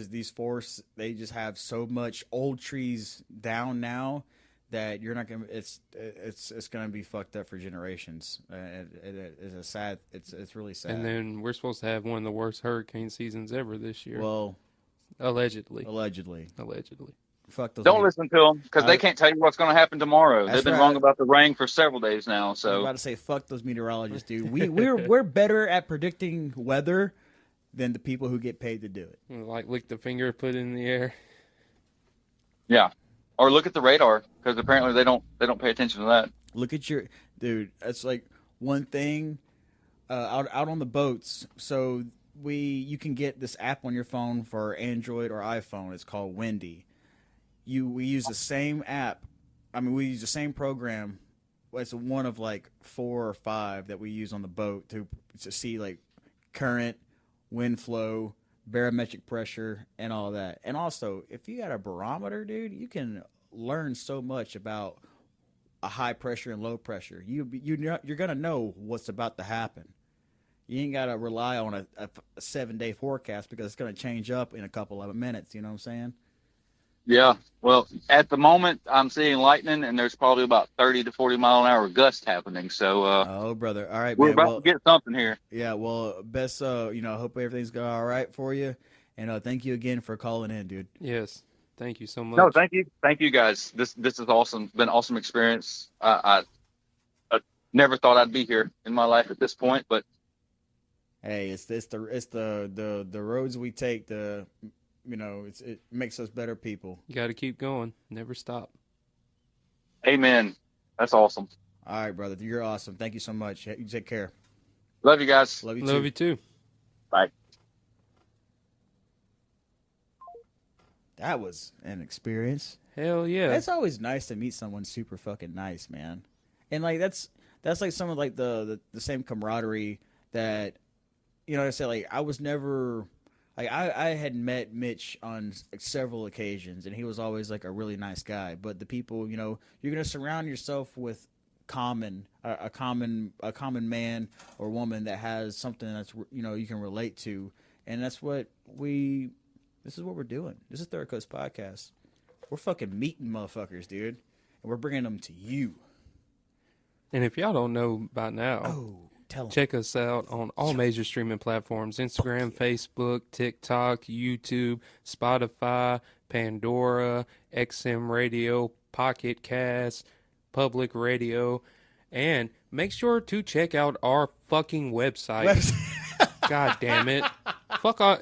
these forests. They just have so much old trees down now that you're not gonna. It's gonna be fucked up for generations. It's a sad. It's really sad. And then we're supposed to have one of the worst hurricane seasons ever this year. Well, allegedly. Fuck those. Don't listen to them because they can't tell you what's going to happen tomorrow. They've been wrong about the rain for several days now. So I was about to say, fuck those meteorologists, dude. We're better at predicting weather than the people who get paid to do it. Like lick the finger, put it in the air. Yeah. Or look at the radar, because apparently they don't pay attention to that. Look at your dude. That's like one thing out on the boats. So you can get this app on your phone for Android or iPhone. It's called Windy. We use the same app. I mean, we use the same program. It's one of like 4 or 5 that we use on the boat to see like current, wind flow, barometric pressure, and all that. And also, if you got a barometer, dude, you can learn so much about a high pressure and low pressure. You're gonna know what's about to happen. You ain't gotta rely on a 7-day forecast because it's gonna change up in a couple of minutes. You know what I'm saying? Yeah. Well, at the moment, I'm seeing lightning, and there's probably about 30 to 40 mile an hour gusts happening. So, oh, brother. All right, we're man. about to get something here. Yeah. Well, best. Hope everything's going all right for you, and thank you again for calling in, dude. Yes. Thank you so much. No, thank you guys. This is awesome. Been an awesome experience. I never thought I'd be here in my life at this point, but hey, it's the roads we take to it makes us better people. You got to keep going. Never stop. Amen. That's awesome. All right, brother. You're awesome. Thank you so much. You take care. Love you guys. Love you Love too. you too. Bye. That was an experience. Hell yeah. It's always nice to meet someone super fucking nice, man. And like that's like some of like the same camaraderie that, I said, like I was never like I had met Mitch on several occasions, and he was always like a really nice guy. But the people, you're gonna surround yourself with a common man or woman that has something that's you can relate to, and that's what this is what we're doing. This is Third Coast Podcast. We're fucking meeting motherfuckers, dude, and we're bringing them to you. And if y'all don't know by now, check us out on all major streaming platforms: Instagram, Facebook, TikTok, YouTube, Spotify, Pandora, XM Radio, Pocket Cast, Public Radio, and make sure to check out our fucking website. God damn it. Fuck off.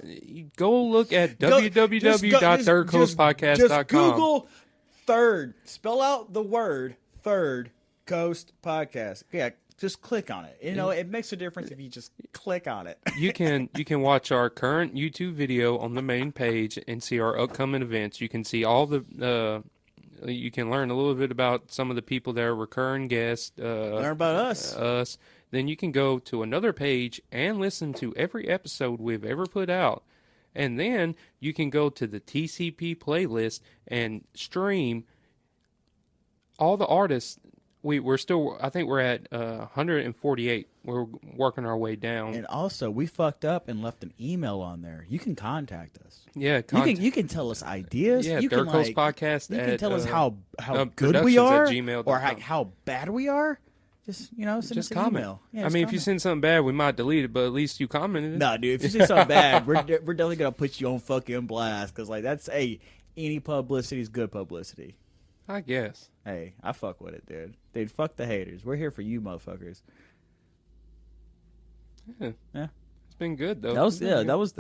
Go look at www.thirdcoastpodcast.com. Just Google third. Spell out the word Third Coast Podcast. Yeah, just click on it. It makes a difference if you just click on it. You can watch our current YouTube video on the main page and see our upcoming events. You can see all the you can learn a little bit about some of the people that are recurring guests. Learn about us. Then you can go to another page and listen to every episode we've ever put out. And then you can go to the TCP playlist and stream all the artists. We're still, I think we're at 148. We're working our way down. And also, we fucked up and left an email on there. You can contact us. Yeah, you can tell us ideas. Yeah, you Third Coast Podcast. You can tell us how good we we are, or how bad we are. Just send us an comment. Email. Yeah, if you send something bad, we might delete it, but at least you commented it. Nah, dude, if you say something bad, we're definitely gonna put you on fucking blast, because that's any publicity is good publicity. I guess. Hey, I fuck with it, dude. Dude, fuck the haters. We're here for you, motherfuckers. Yeah. It's been good though. That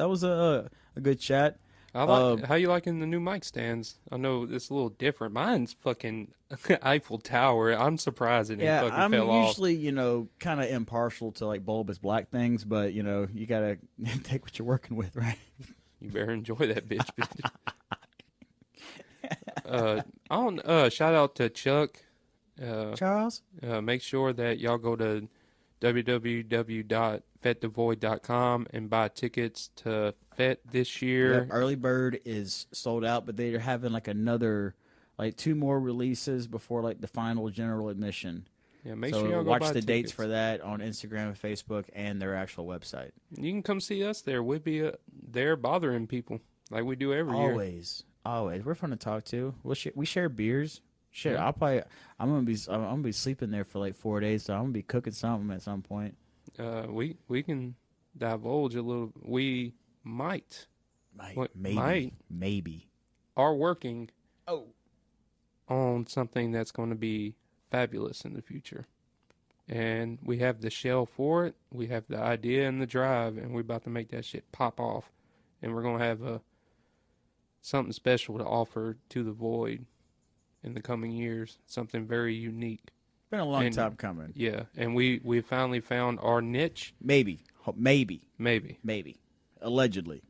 was a good chat. I like how you liking the new mic stands. I know it's a little different. Mine's fucking Eiffel Tower. I'm surprised it fucking fell off. I'm usually, kind of impartial to like bulbous black things, but you gotta take what you're working with, right? You better enjoy that bitch. Shout out to Chuck. Charles. Make sure that y'all go to www.fetthevoid.com and buy tickets to Fet this year. Yep, early bird is sold out, but they're having like another 2 more releases before the final general admission. Yeah, make sure y'all go watch buy the tickets. dates for that on Instagram and Facebook and their actual website. You can come see us there. We'll be there bothering people like we do every year. Always. We're fun to talk to. We share beers. Shit, yeah. I'm gonna be sleeping there for 4 days, so I'm gonna be cooking something at some point. We can divulge a little. We might maybe are working on something that's going to be fabulous in the future, and we have the shell for it. We have the idea and the drive, and we're about to make that shit pop off, and we're gonna have something special to offer to the Void in the coming years, something very unique. Been a long time coming. Yeah, and we finally found our niche. Maybe. Allegedly.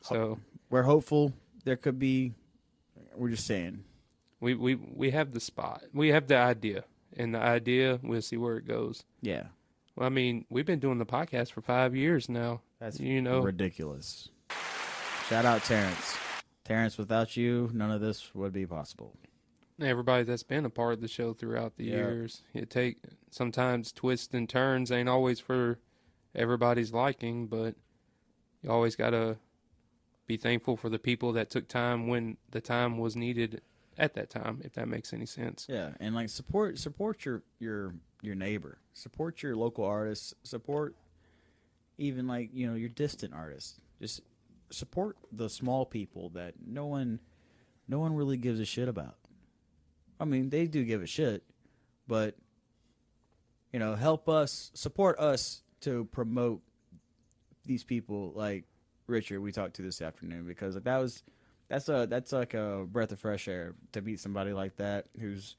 So we're hopeful. There could be. We're just saying. We have the spot. We have the idea, and the idea, we'll see where it goes. Yeah. Well, I mean, we've been doing the podcast for 5 years now. That's ridiculous. Shout out Terrence. Terrence, without you, none of this would be possible. Everybody that's been a part of the show throughout the years. Sometimes twists and turns ain't always for everybody's liking, but you always got to be thankful for the people that took time when the time was needed at that time, if that makes any sense. Yeah, and support your neighbor. Support your local artists. Support even your distant artists. Just support the small people that no one really gives a shit about. I mean, they do give a shit, but help us, support us to promote these people Richard we talked to this afternoon, because that's like a breath of fresh air to meet somebody like that who's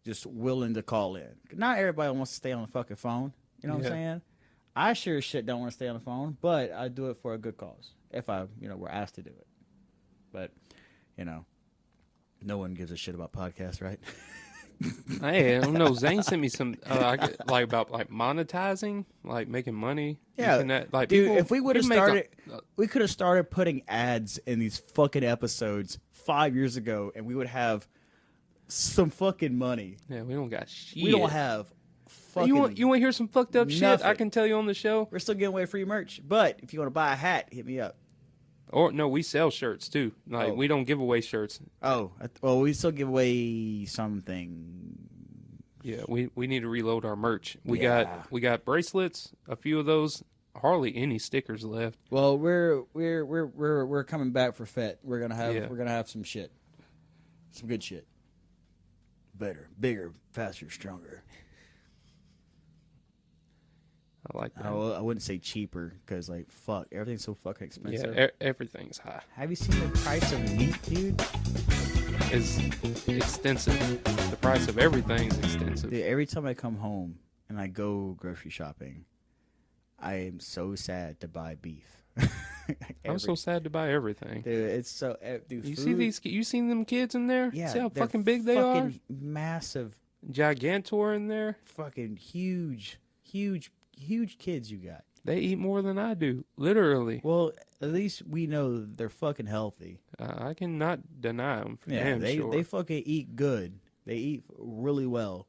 just willing to call in. Not everybody wants to stay on the fucking phone. You know what I'm saying? I sure as shit don't want to stay on the phone, but I do it for a good cause if I were asked to do it. But no one gives a shit about podcasts, right? Hey, I don't know. Zane sent me some about monetizing, like making money. Yeah, that, like, dude. people, if we would have started, we could have started putting ads in these fucking episodes 5 years ago, and we would have some fucking money. Yeah, we don't got shit. We don't have. Fucking you want to hear some fucked up shit? I can tell you on the show. We're still giving away free merch, but if you want to buy a hat, hit me up. Or no, we sell shirts too. Like we don't give away shirts. Oh, well, we still give away something. Yeah, we need to reload our merch. We got bracelets, a few of those. Hardly any stickers left. Well, we're coming back for FET. We're gonna have some shit, some good shit. Better, bigger, faster, stronger. I like that. I wouldn't say cheaper, because like fuck, everything's so fucking expensive. Yeah, everything's high. Have you seen the price of meat, dude? It's extensive. The price of everything's extensive. Dude, every time I come home and I go grocery shopping, I am so sad to buy beef. I'm so sad to buy everything. Dude, it's so. Dude, you see these? You seen them kids in there? Yeah, see how fucking big they are? Fucking massive. Gigantor in there. Fucking huge kids you got. They eat more than I do, literally. Well, at least we know they're fucking healthy. I cannot deny them. They fucking eat good. They eat really well.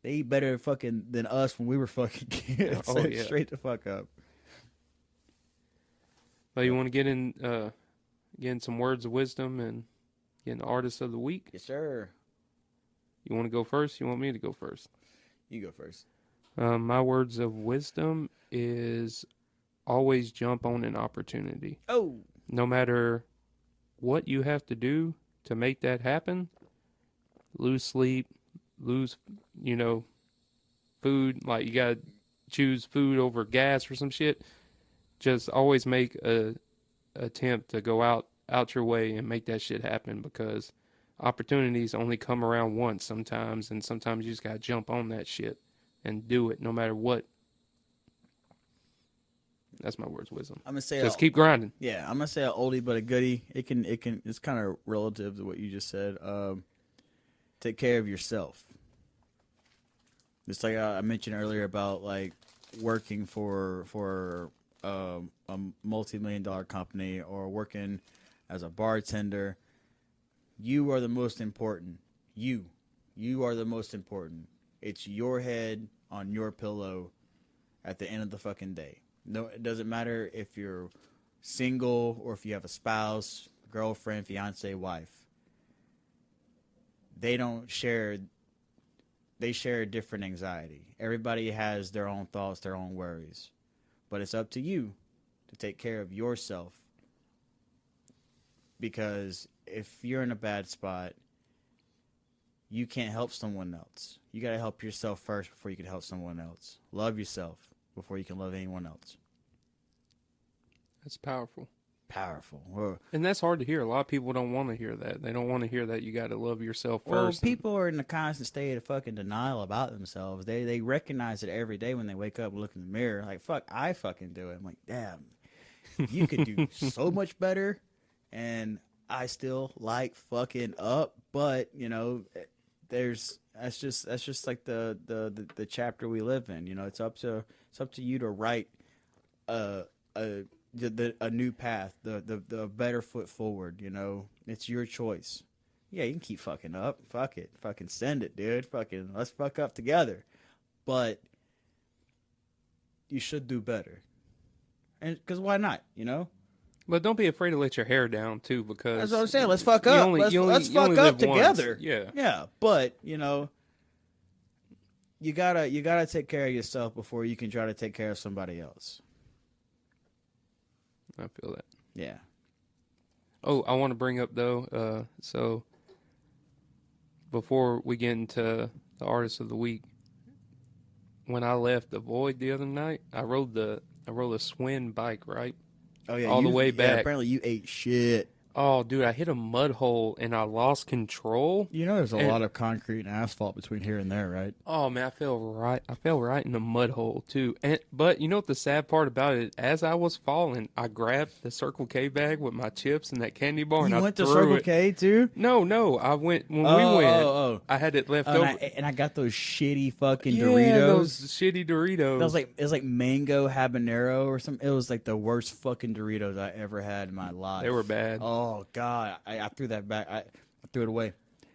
They eat better fucking than us when we were fucking kids. Oh, yeah. Straight the fuck up. But you want to get in some words of wisdom and get an artist of the week? Yes, sir. You want to go first? You want me to go first? You go first. My words of wisdom is always jump on an opportunity. Oh. No matter what you have to do to make that happen, lose sleep, lose, food, like you got to choose food over gas or some shit. Just always make a attempt to go out your way and make that shit happen, because opportunities only come around once sometimes, and sometimes you just got to jump on that shit and do it no matter what. That's my words of wisdom. I'm gonna say just keep grinding. Yeah, I'm gonna say an oldie but a goodie. It's kind of relative to what you just said. Take care of yourself. Just like I mentioned earlier about like working for a multi-million-dollar company or working as a bartender. You are the most important. You are the most important. It's your head on your pillow at the end of the fucking day. No, it doesn't matter if you're single or if you have a spouse, girlfriend, fiance, wife. They share a different anxiety. Everybody has their own thoughts, their own worries. But it's up to you to take care of yourself. Because if you're in a bad spot, you can't help someone else. You got to help yourself first before you can help someone else. Love yourself before you can love anyone else. That's powerful. Powerful. And that's hard to hear. A lot of people don't want to hear that. They don't want to hear that you got to love yourself first. Well, people are in a constant state of fucking denial about themselves. They recognize it every day when they wake up and look in the mirror. Like, fuck, I fucking do it. I'm like, damn, you could do so much better. And I still like fucking up. But, that's just like the chapter we live in. It's up to you to write a new path, the better foot forward. It's your choice. Yeah, you can keep fucking up. Fuck it, fucking send it, dude. Fucking let's fuck up together. But you should do better. And because why not? But don't be afraid to let your hair down too, because that's what I'm saying. Let's fuck up. Let's fuck up together. Yeah, yeah. But you gotta take care of yourself before you can try to take care of somebody else. I feel that. Yeah. Oh, I want to bring up though. So before we get into the artist of the week, when I left the Void the other night, I rode a Swin bike, right? Oh yeah, all the way yeah, back. apparently you ate shit. Oh, dude, I hit a mud hole and I lost control. You know, there's a lot of concrete and asphalt between here and there, right? Oh man, I fell right in the mud hole too. But you know what the sad part about it? As I was falling, I grabbed the Circle K bag with my chips and that candy bar, and You I went to threw Circle it. K too? No, I went when we went. I had it left over. And I got those shitty fucking Yeah, Doritos. those shitty Doritos. That was like it was like mango habanero or something. It was like the worst fucking Doritos I ever had in my life. They were bad. Oh god, I threw that back. I threw it away.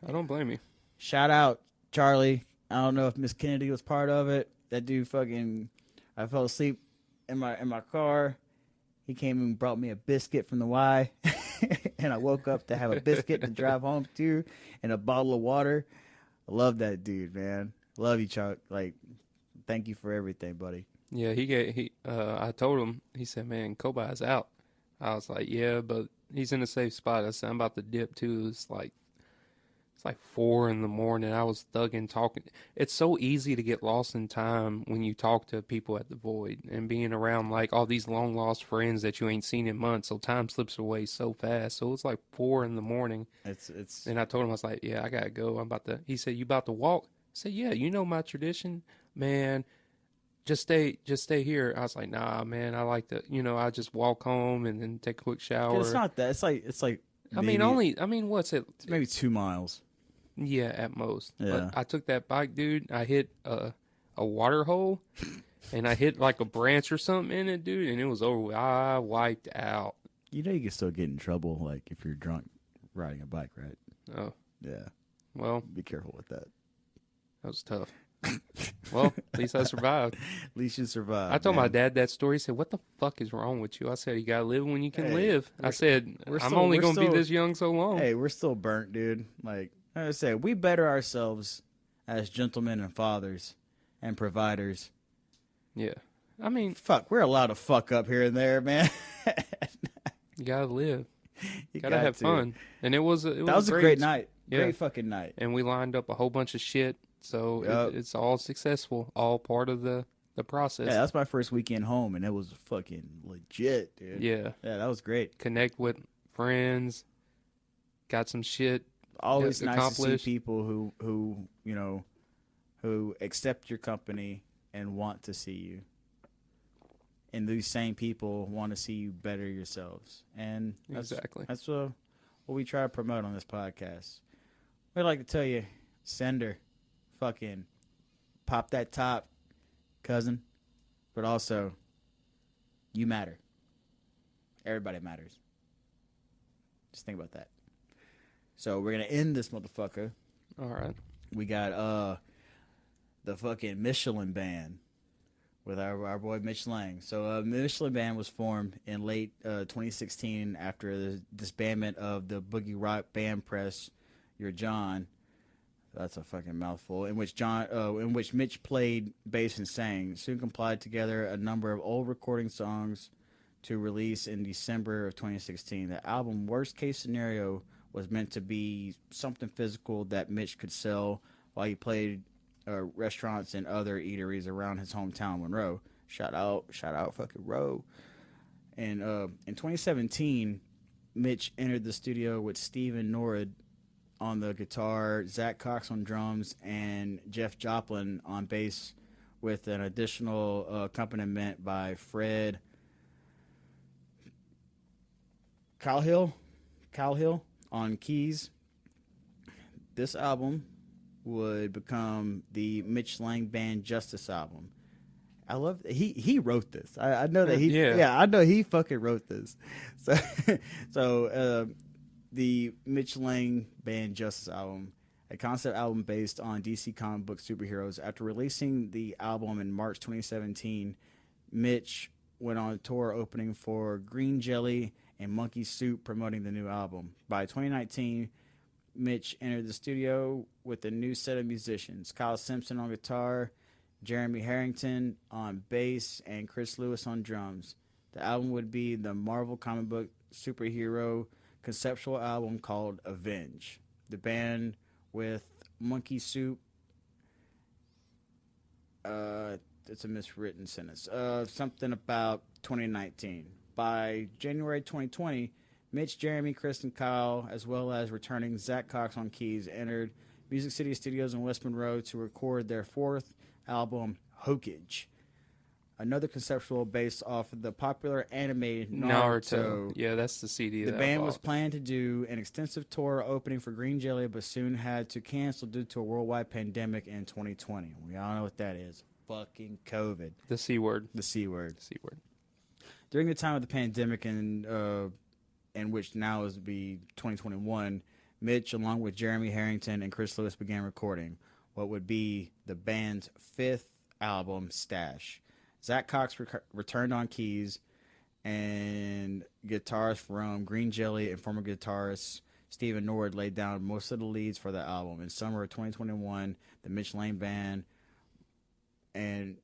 I don't blame you. Shout out Charlie. I don't know if Miss Kennedy was part of it. That dude fucking. I fell asleep in my car. He came and brought me a biscuit from the Y, and I woke up to have a biscuit to drive home to, and a bottle of water. I love that dude, man. Love you, Chuck. Like, thank you for everything, buddy. Yeah, I told him. He said, "Man, Kobi's out." I was like, "Yeah, but he's in a safe spot." I said, "I'm about to dip too." It's like 4 a.m. I was thugging talking. It's so easy to get lost in time when you talk to people at the Void and being around like all these long lost friends that you ain't seen in months. So time slips away so fast. So it's like 4 a.m. It's. And I told him, I was like, "Yeah, I gotta go. I'm about to." He said, "You about to walk?" I said, "Yeah, you know my tradition, man. Just stay here." I was like, "Nah, man. I like to, I just walk home and then take a quick shower." It's not that. It's like. What's it? It's maybe 2 miles. Yeah, at most. Yeah. But I took that bike, dude. I hit a water hole, and I hit like a branch or something in it, dude, and it was over with. I wiped out. You know you can still get in trouble, like, if you're drunk riding a bike, right? Oh. Yeah. Well. Be careful with that. That was tough. Well, at least I survived. At least you survived. I told my dad that story. He said, "What the fuck is wrong with you?" I said, "You gotta live when you can live." I said, "I'm only gonna be this young so long." Hey, we're still burnt, dude. Like I said, we better ourselves as gentlemen and fathers and providers. Yeah. I mean, fuck, we're allowed to fuck up here and there, man. You gotta live. You gotta have fun. And that was a great night. Yeah. Great fucking night. And we lined up a whole bunch of shit. So it's all successful, all part of the process. Yeah, that's my first weekend home, and it was fucking legit, dude. Yeah. Yeah, that was great. Connect with friends, got some shit. Always nice to see people who who accept your company and want to see you. And these same people want to see you better yourselves. And that's what we try to promote on this podcast. We'd like to tell you, Sender, fucking pop that top, cousin. But also, you matter. Everybody matters. Just think about that. So we're going to end this motherfucker. All right. We got the fucking Michelin Band with our boy Mitch Laing. So Michelin Band was formed in late 2016 after the disbandment of the boogie rock band press Your John. That's a fucking mouthful. In which Mitch played bass and sang. Soon compiled together a number of old recording songs to release in December of 2016. The album Worst Case Scenario was meant to be something physical that Mitch could sell while he played restaurants and other eateries around his hometown, Monroe. Shout out, fucking Roe. And in 2017, Mitch entered the studio with Steven Norrid on the guitar, Zach Cox on drums, and Jeff Joplin on bass, with an additional accompaniment by Fred Cowhill on keys. This album would become the Mitch Laing Band Justice album. I love he wrote this. I know that I know he fucking wrote this. So the Mitch Laing Band Justice album, a concept album based on DC comic book superheroes. After releasing the album in March 2017, Mitch went on a tour opening for Green Jelly and Monkey Soup promoting the new album. By 2019, Mitch entered the studio with a new set of musicians: Kyle Simpson on guitar, Jeremy Harrington on bass, and Chris Lewis on drums. The album would be the Marvel comic book superhero conceptual album called Avenge. The band with Monkey Soup, it's a miswritten sentence, something about 2019. by January 2020, Mitch, Jeremy, Chris, and Kyle, as well as returning Zach Cox on keys, entered Music City Studios in West Monroe to record their fourth album, Hokage. Another conceptual based off of the popular anime Naruto. Yeah, that's the CD. The band was planning to do an extensive tour opening for Green Jelly, but soon had to cancel due to a worldwide pandemic in 2020. We all know what that is. Fucking COVID. The C word. The C word. C word. During the time of the pandemic, in which now is to be 2021, Mitch, along with Jeremy Harrington and Chris Lewis, began recording what would be the band's fifth album, Stash. Zach Cox returned on keys, and guitarist from Green Jelly and former guitarist Stephen Nord laid down most of the leads for the album. In summer of 2021, the Mitch Laing Band and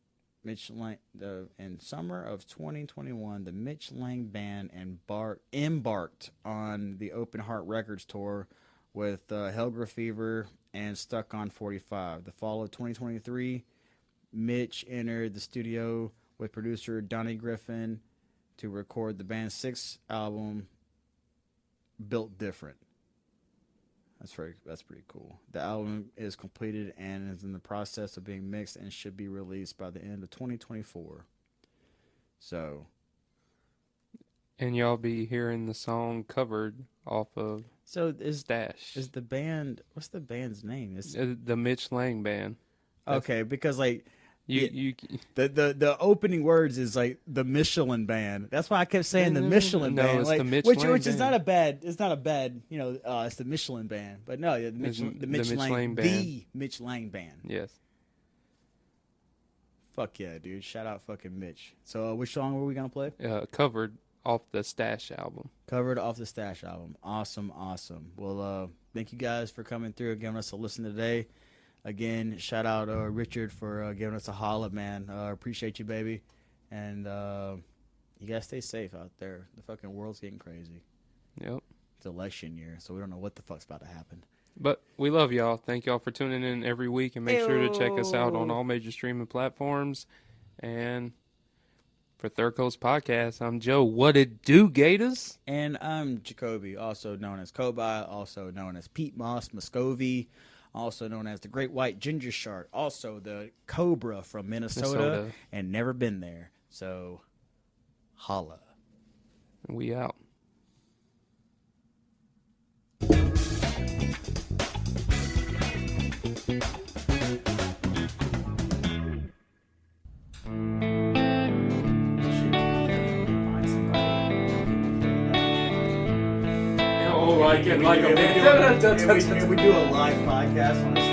in summer of 2021, the Mitch Laing Band embarked on the Open Heart Records tour with Helga Fever and Stuck on 45. The fall of 2023, Mitch entered the studio with producer Donnie Griffin to record the band's sixth album, Built Different. That's pretty cool. The album is completed and is in the process of being mixed and should be released by the end of 2024. So, and y'all be hearing the song covered off of Stash. Is the band? What's the band's name? It's the Mitch Laing Band. Okay, because like. The opening words is like the Michelin Band. That's why I kept saying the Michelin Band. It's like, the Mitch which Laing is Band. not a bad. It's not a bad. It's the Michelin Band. But no, the Mitch Laing Band. The Mitch Laing Band. Yes. Fuck yeah, dude! Shout out fucking Mitch. So, which song were we gonna play? Covered off the Stash album. Covered off the Stash album. Awesome. Well, thank you guys for coming through and giving us a listen today. Again, shout out Richard for giving us a holla, man. Appreciate you, baby. And you guys stay safe out there. The fucking world's getting crazy. Yep. It's election year, so we don't know what the fuck's about to happen. But we love y'all. Thank y'all for tuning in every week, and make sure to check us out on all major streaming platforms. And for Third Coast Podcast, I'm Joe. What it do, Gators? And I'm Jacoby, also known as Kobi, also known as Pete Moss Muscovy, also known as the Great White Ginger Shark, also the Cobra from Minnesota. And never been there. So, holla. We out. Like a we do a live podcast on a